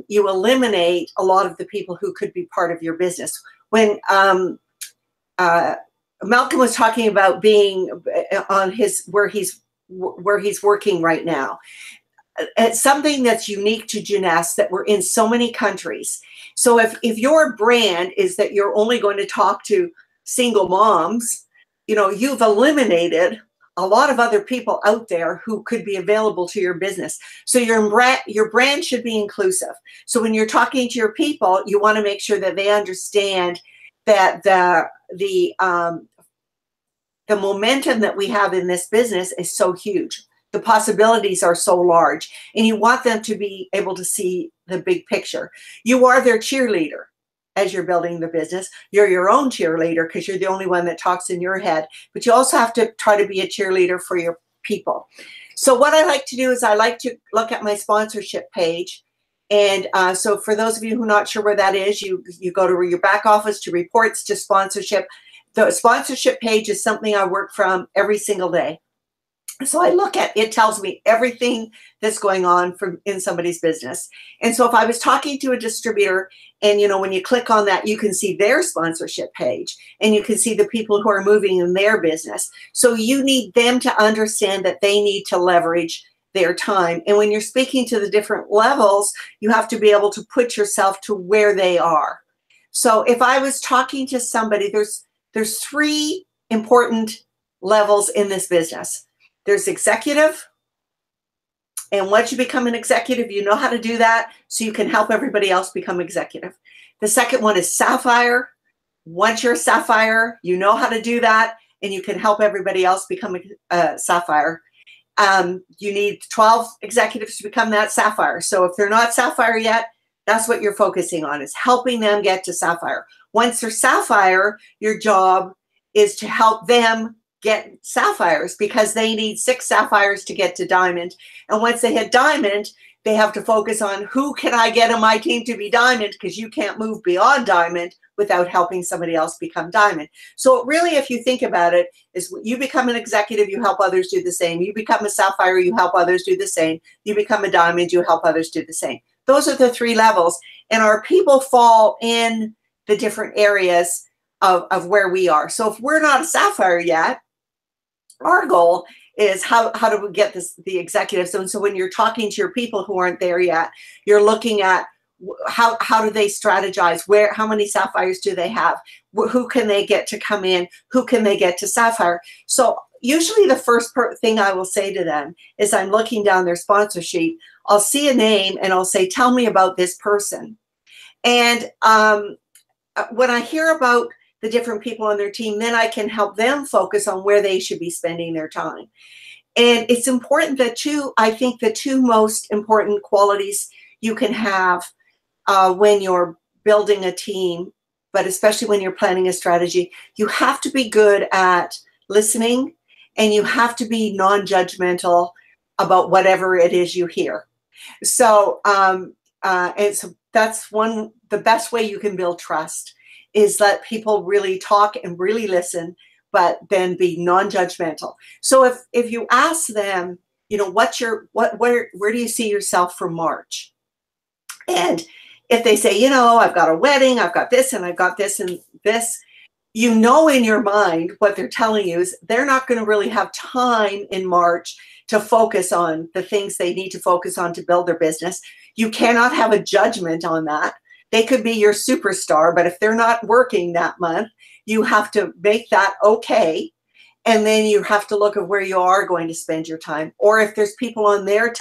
you eliminate a lot of the people who could be part of your business. When Malcolm was talking about being on where he's working right now, it's something that's unique to Jeunesse, that we're in so many countries. So if your brand is that you're only going to talk to single moms, you know, you've eliminated a lot of other people out there who could be available to your business. So your brand should be inclusive. So when you're talking to your people, you want to make sure that they understand that the momentum that we have in this business is so huge. The possibilities are so large, and you want them to be able to see the big picture. You are their cheerleader as you're building the business. You're your own cheerleader because you're the only one that talks in your head, but you also have to try to be a cheerleader for your people. So what I like to do is I like to look at my sponsorship page. And so for those of you who are not sure where that is, you go to your back office, to reports, to sponsorship. The sponsorship page is something I work from every single day. So I look at, it tells me everything that's going on in somebody's business. And so if I was talking to a distributor, and, you know, when you click on that, you can see their sponsorship page, and you can see the people who are moving in their business. So you need them to understand that they need to leverage their time. And when you're speaking to the different levels, you have to be able to put yourself to where they are. So if I was talking to somebody, there's 3 important levels in this business. There's executive, And once you become an executive, you know how to do that, so you can help everybody else become executive. The second one is Sapphire. Once you're a Sapphire, you know how to do that, and you can help everybody else become a Sapphire. You need 12 executives to become that Sapphire. So if they're not Sapphire yet, that's what you're focusing on, is helping them get to Sapphire. Once they're Sapphire, your job is to help them get Sapphires, because they need 6 Sapphires to get to Diamond. And once they hit Diamond, they have to focus on, who can I get on my team to be Diamond, because you can't move beyond Diamond without helping somebody else become Diamond. So really, if you think about it, is you become an executive, you help others do the same. You become a Sapphire, you help others do the same. You become a Diamond, you help others do the same. Those are the 3 levels. And our people fall in the different areas of where we are. So if we're not a Sapphire yet, our goal is how do we get the executives. And so when you're talking to your people who aren't there yet, you're looking at how do they strategize, how many Sapphires do they have, who can they get to come in, who can they get to Sapphire. So usually the first thing I will say to them is, I'm looking down their sponsor sheet, I'll see a name and I'll say, tell me about this person. And when I hear about the different people on their team, then I can help them focus on where they should be spending their time. And it's important that I think the 2 most important qualities you can have when you're building a team, but especially when you're planning a strategy, you have to be good at listening, and you have to be non-judgmental about whatever it is you hear. So, and so that's the best way you can build trust, is let people really talk and really listen, but then be non-judgmental. So if you ask them, you know, where do you see yourself for March? And if they say, you know, I've got a wedding, I've got this, and I've got this and this, you know, in your mind, what they're telling you is they're not going to really have time in March to focus on the things they need to focus on to build their business. You cannot have a judgment on that. They could be your superstar, but if they're not working that month, you have to make that okay. And then you have to look at where you are going to spend your time. Or if there's people on their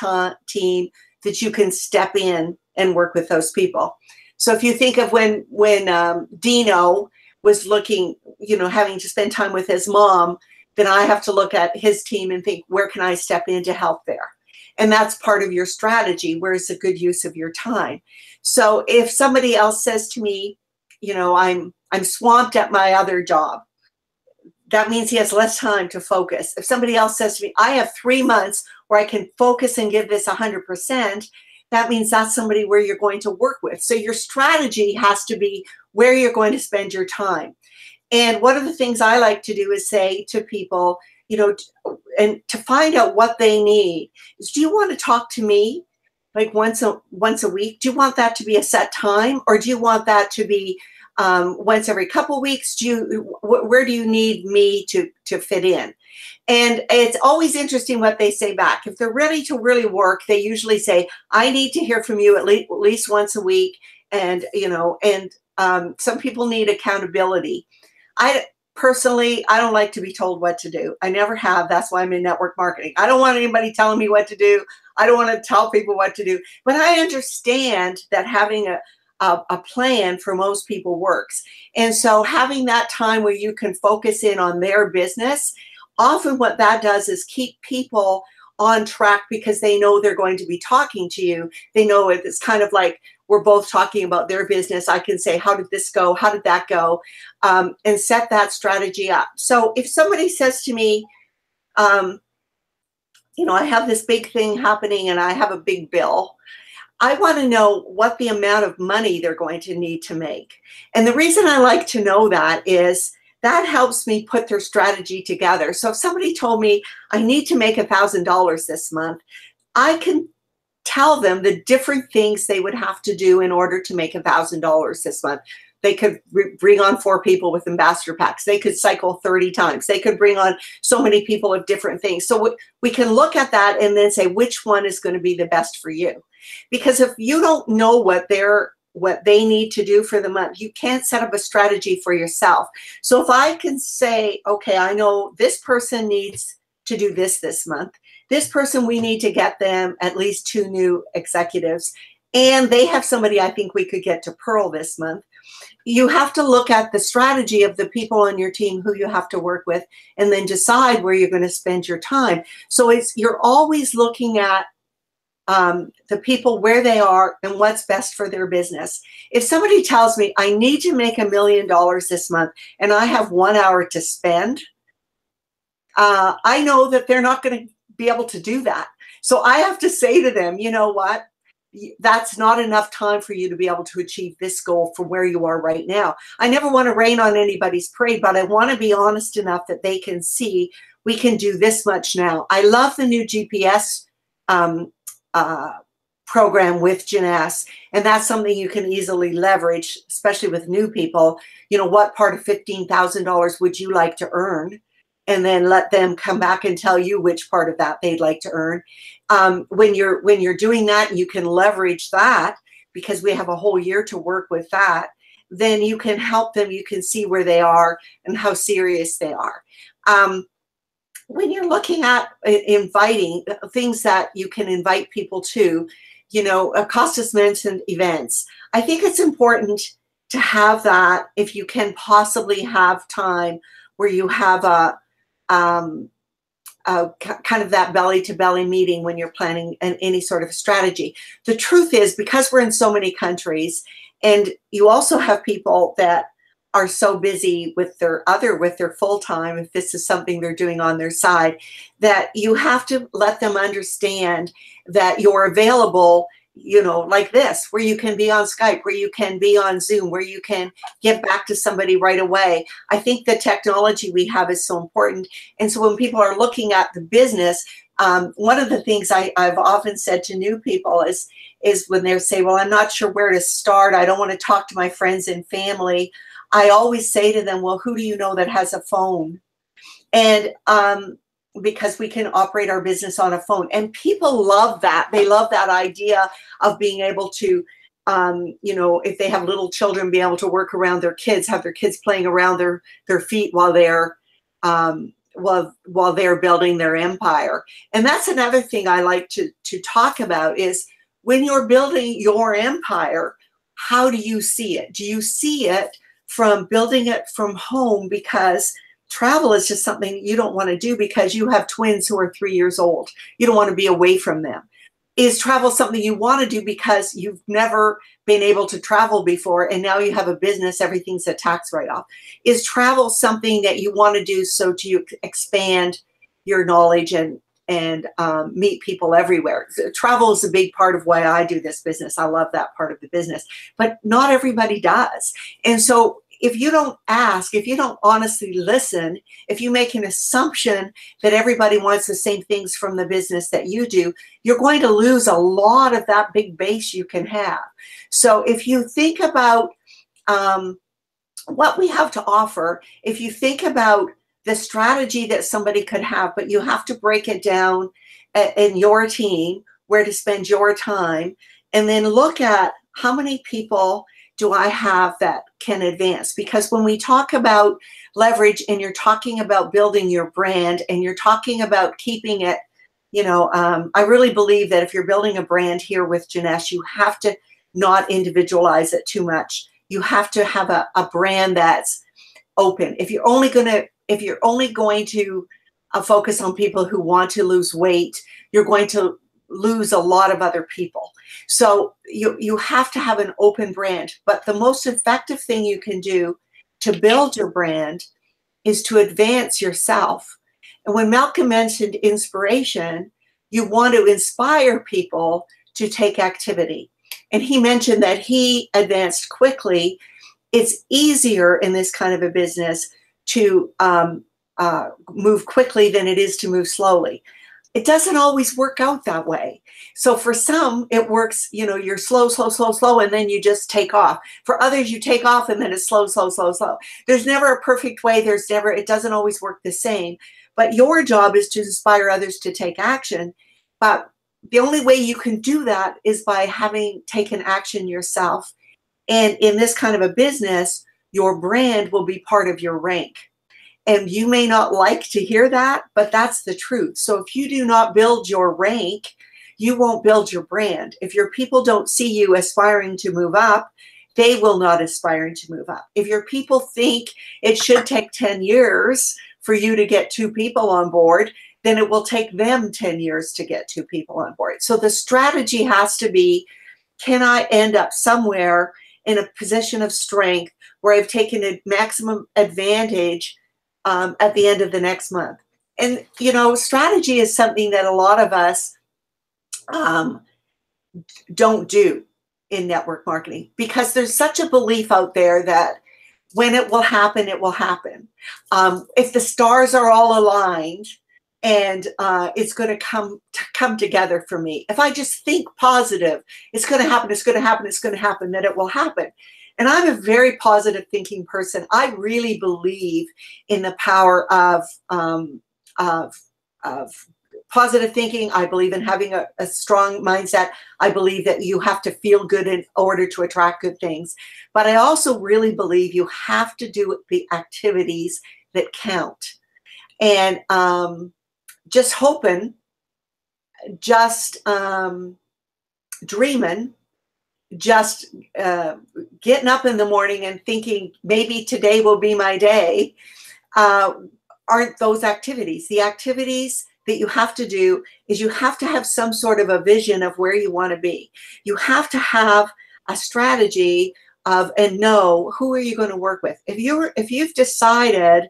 team that you can step in and work with those people. So if you think of when Dino was looking, you know, having to spend time with his mom, then I have to look at his team and think, where can I step in to help there? And that's part of your strategy. Where is a good use of your time? So if somebody else says to me, you know, I'm swamped at my other job, that means he has less time to focus. If somebody else says to me, I have 3 months where I can focus and give this 100%, that means that's somebody where you're going to work with. So your strategy has to be where you're going to spend your time. And one of the things I like to do is say to people, you know, and to find out what they need is, do you want to talk to me like once a week? Do you want that to be a set time, or do you want that to be once every couple weeks? Where do you need me to fit in? And it's always interesting what they say back. If they're ready to really work, they usually say, I need to hear from you at least once a week. And, you know, and some people need accountability. Personally, I don't like to be told what to do. I never have. That's why I'm in network marketing. I don't want anybody telling me what to do. I don't want to tell people what to do. But I understand that having a plan for most people works. And so having that time where you can focus in on their business, often what that does is keep people on track, because they know they're going to be talking to you. They know it's kind of like we're both talking about their business. I can say, how did this go? How did that go? And set that strategy up. So if somebody says to me, you know, I have this big thing happening and I have a big bill, I want to know what the amount of money they're going to need to make. And the reason I like to know that is that helps me put their strategy together. So if somebody told me I need to make $1,000 this month, I can tell them the different things they would have to do in order to make $1,000 this month. They could bring on 4 people with ambassador packs. They could cycle 30 times. They could bring on so many people of different things. So we can look at that and then say which one is going to be the best for you. Because if you don't know what they need to do for the month, you can't set up a strategy for yourself. So if I can say, okay, I know this person needs to do this month, this person, we need to get them at least 2 new executives. And they have somebody I think we could get to Pearl this month. You have to look at the strategy of the people on your team who you have to work with, and then decide where you're going to spend your time. So you're always looking at the people, where they are and what's best for their business. If somebody tells me I need to make $1 million this month and I have 1 hour to spend, I know that they're not going to be able to do that. So I have to say to them, you know what? That's not enough time for you to be able to achieve this goal from where you are right now. I never want to rain on anybody's parade, but I want to be honest enough that they can see we can do this much now. I love the new GPS program with Jeunesse, and that's something you can easily leverage, especially with new people. You know, what part of $15,000 would you like to earn? And then let them come back and tell you which part of that they'd like to earn. When you're doing that, you can leverage that because we have a whole year to work with that. Then you can help them. You can see where they are and how serious they are. When you're looking at inviting things that you can invite people to, you know, Costas mentioned events. I think it's important to have that if you can possibly have time where you have a kind of that belly-to-belly meeting when you're planning any sort of strategy. The truth is, because we're in so many countries, and you also have people that are so busy with their full-time, if this is something they're doing on their side, that you have to let them understand that you're available, you know, like this, where you can be on Skype, where you can be on Zoom, where you can get back to somebody right away. I think the technology we have is so important. And so when people are looking at the business, one of the things I've often said to new people is when they say, well, I'm not sure where to start. I don't want to talk to my friends and family. I always say to them, well, who do you know that has a phone? And because we can operate our business on a phone. And people love that. They love that idea of being able to, you know, if they have little children, be able to work around their kids, have their kids playing around their feet while they're building their empire. And that's another thing I like to talk about is when you're building your empire, how do you see it? Do you see it from building it from home because travel is just something you don't want to do because you have twins who are 3 years old. You don't want to be away from them. Is travel something you want to do because you've never been able to travel before and now you have a business, everything's a tax write-off? Is travel something that you want to do so to expand your knowledge and meet people everywhere? Travel is a big part of why I do this business. I love that part of the business, but not everybody does. And so if you don't ask, if you don't honestly listen, if you make an assumption that everybody wants the same things from the business that you do, you're going to lose a lot of that big base you can have. So if you think about what we have to offer, if you think about the strategy that somebody could have, but you have to break it down in your team, where to spend your time, and then look at how many people do I have that can advance? Because when we talk about leverage and you're talking about building your brand and you're talking about keeping it, you know, I really believe that if you're building a brand here with Jeunesse, you have to not individualize it too much. You have to have a brand that's open. If you're only going to focus on people who want to lose weight, you're going to lose a lot of other people. So you have to have an open brand. But the most effective thing you can do to build your brand is to advance yourself. And when Malcolm mentioned inspiration, you want to inspire people to take activity. And he mentioned that he advanced quickly. It's easier in this kind of a business to move quickly than it is to move slowly. It doesn't always work out that way. So for some, it works, you know, you're slow, and then you just take off. For others, you take off and then it's slow. There's never a perfect way. It doesn't always work the same. But your job is to inspire others to take action. But the only way you can do that is by having taken action yourself. And in this kind of a business, your brand will be part of your rank. And you may not like to hear that, but that's the truth. So if you do not build your rank, you won't build your brand. If your people don't see you aspiring to move up, they will not aspire to move up. If your people think it should take 10 years for you to get 2 people on board, then it will take them 10 years to get 2 people on board. So the strategy has to be, can I end up somewhere in a position of strength where I've taken a maximum advantage at the end of the next month? And, strategy is something that a lot of us don't do in network marketing, because there's such a belief out there that when it will happen, it will happen. If the stars are all aligned and it's going to come together for me, if I just think positive, it's going to happen, it's going to happen, it's going to happen, then it will happen. And I'm a very positive thinking person. I really believe in the power of positive thinking. I believe in having a strong mindset. I believe that you have to feel good in order to attract good things. But I also really believe you have to do the activities that count. And just hoping, just dreaming, just getting up in the morning and thinking maybe today will be my day aren't those activities. The activities that you have to do is you have to have some sort of a vision of where you want to be. You have to have a strategy of and know who are you going to work with. If you've decided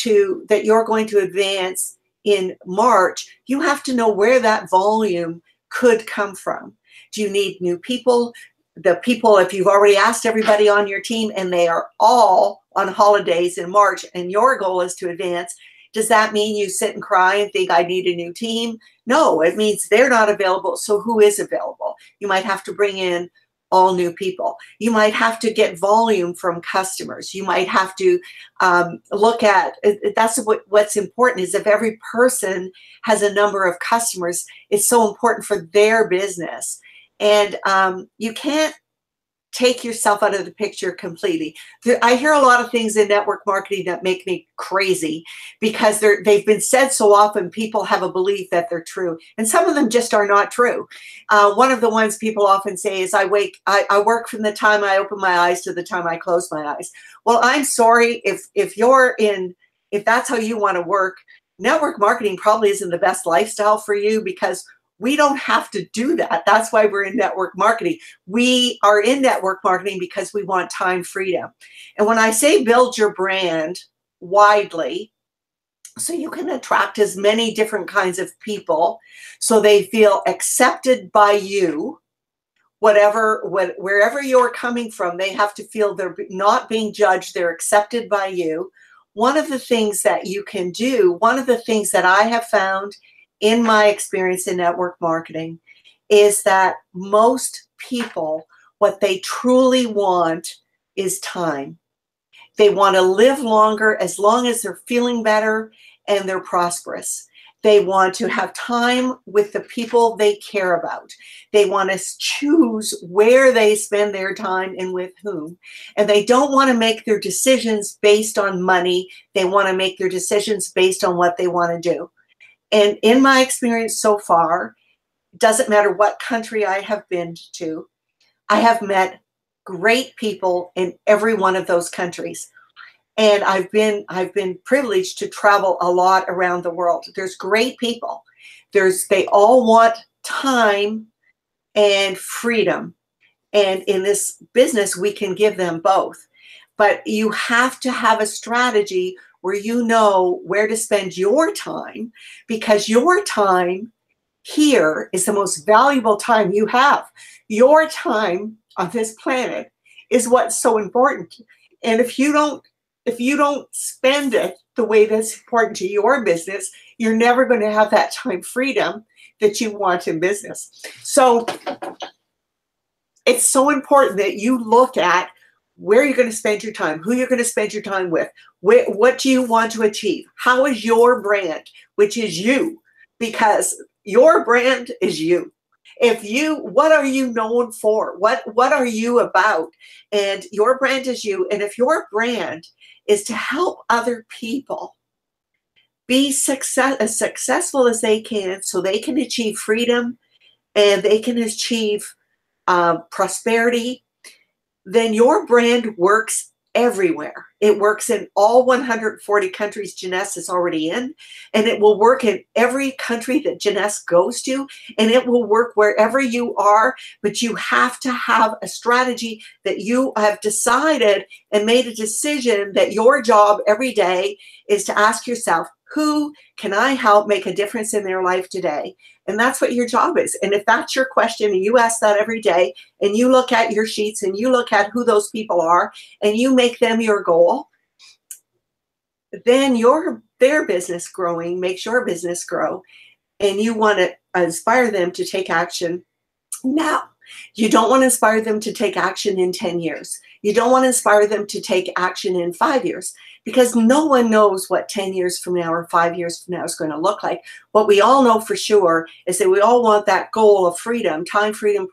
that you're going to advance in March, you have to know where that volume could come from. Do you need new people? The people, if you've already asked everybody on your team and they are all on holidays in March and your goal is to advance, does that mean you sit and cry and think I need a new team? No, it means they're not available. So who is available? You might have to bring in all new people. You might have to get volume from customers. You might have to look at, that's what's important is if every person has a number of customers, it's so important for their business. And you can't take yourself out of the picture completely. I hear a lot of things in network marketing that make me crazy because they've been said so often, people have a belief that they're true. And some of them just are not true. One of the ones people often say is I work from the time I open my eyes to the time I close my eyes. Well, I'm sorry if that's how you want to work, network marketing probably isn't the best lifestyle for you because we don't have to do that. That's why we're in network marketing. We are in network marketing because we want time freedom. And when I say build your brand widely, so you can attract as many different kinds of people so they feel accepted by you, wherever you're coming from, they have to feel they're not being judged, they're accepted by you. One of the things that you can do, one of the things that I have found in my experience in network marketing is that most people, what they truly want is time. They want to live longer as long as they're feeling better and they're prosperous. They want to have time with the people they care about. They want to choose where they spend their time and with whom. And they don't want to make their decisions based on money. They want to make their decisions based on what they want to do. And in my experience so far, it doesn't matter what country I have been to, I have met great people in every one of those countries. And I've been privileged to travel a lot around the world. There's great people. They all want time and freedom. And in this business, we can give them both. But you have to have a strategy where you know where to spend your time, because your time here is the most valuable time you have. Your time on this planet is what's so important. And if you don't spend it the way that's important to your business, you're never going to have that time freedom that you want in business. So it's so important that you look at where you're going to spend your time, who you're going to spend your time with, what do you want to achieve? How is your brand, which is you? Because your brand is you. What are you known for? What are you about? And your brand is you. And if your brand is to help other people be as successful as they can, so they can achieve freedom and they can achieve prosperity, then your brand works everywhere. It works in all 140 countries Jeunesse is already in, and it will work in every country that Jeunesse goes to, and it will work wherever you are. But you have to have a strategy that you have decided and made a decision that your job every day is to ask yourself, who can I help make a difference in their life today? And that's what your job is. And if that's your question and you ask that every day and you look at your sheets and you look at who those people are and you make them your goal, then their business growing makes your business grow. And you want to inspire them to take action now. You don't want to inspire them to take action in 10 years. You don't want to inspire them to take action in 5 years, because no one knows what 10 years from now or 5 years from now is going to look like. What we all know for sure is that we all want that goal of freedom, time freedom,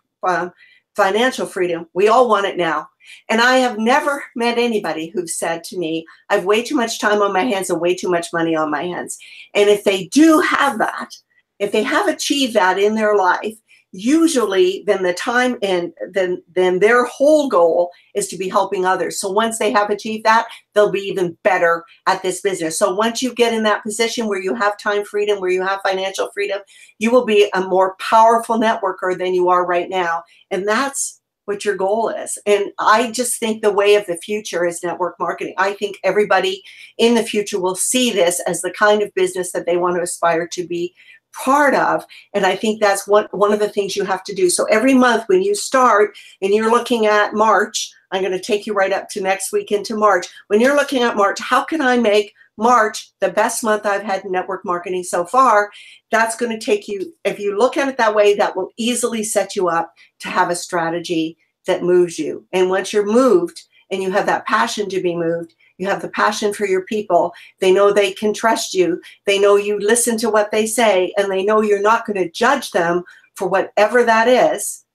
financial freedom. We all want it now. And I have never met anybody who said to me, I have way too much time on my hands and way too much money on my hands. And if they do have that, if they have achieved that in their life, usually then the time and then their whole goal is to be helping others. So once they have achieved that, they'll be even better at this business. So once you get in that position where you have time freedom, where you have financial freedom, you will be a more powerful networker than you are right now. And that's what your goal is. And I just think the way of the future is network marketing. I think everybody in the future will see this as the kind of business that they want to aspire to be part of. And I think that's one of the things you have to do. So every month when you start and you're looking at March, I'm going to take you right up to next week into March. When you're looking at March, how can I make March the best month I've had in network marketing so far? That's going to take you, if you look at it that way, that will easily set you up to have a strategy that moves you. And once you're moved and you have that passion to be moved, you have the passion for your people, they know they can trust you, they know you listen to what they say, and they know you're not going to judge them for whatever that is,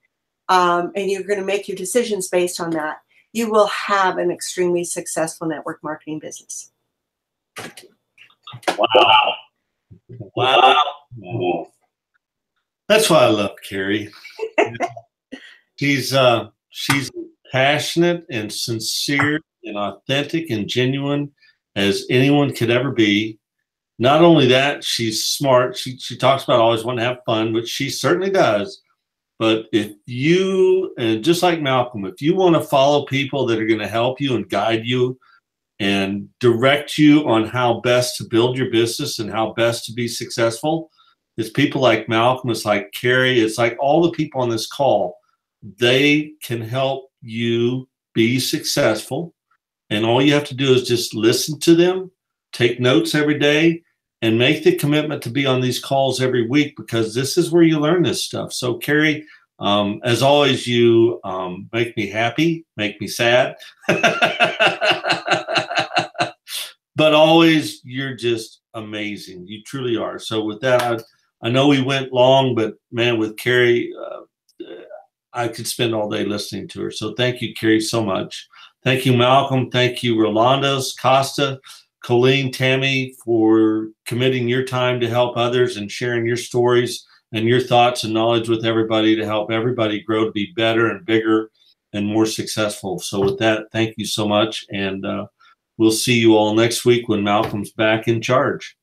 and you're going to make your decisions based on that, you will have an extremely successful network marketing business. Wow. Wow. That's why I love Carrie. She's passionate and sincere and authentic and genuine as anyone could ever be. Not only that, she's smart. She talks about always wanting to have fun, which she certainly does. But if you, and just like Malcolm, if you want to follow people that are going to help you and guide you and direct you on how best to build your business and how best to be successful, it's people like Malcolm, it's like Carrie, it's like all the people on this call. They can help you be successful. And all you have to do is just listen to them, take notes every day, and make the commitment to be on these calls every week, because this is where you learn this stuff. So Carrie, as always, you make me happy, make me sad. But always, you're just amazing. You truly are. So with that, I know we went long, but man, with Carrie, I could spend all day listening to her. So thank you, Carrie, so much. Thank you, Malcolm. Thank you, Rolandos, Costa, Colleen, Tammy, for committing your time to help others and sharing your stories and your thoughts and knowledge with everybody to help everybody grow to be better and bigger and more successful. So with that, thank you so much. And we'll see you all next week when Malcolm's back in charge.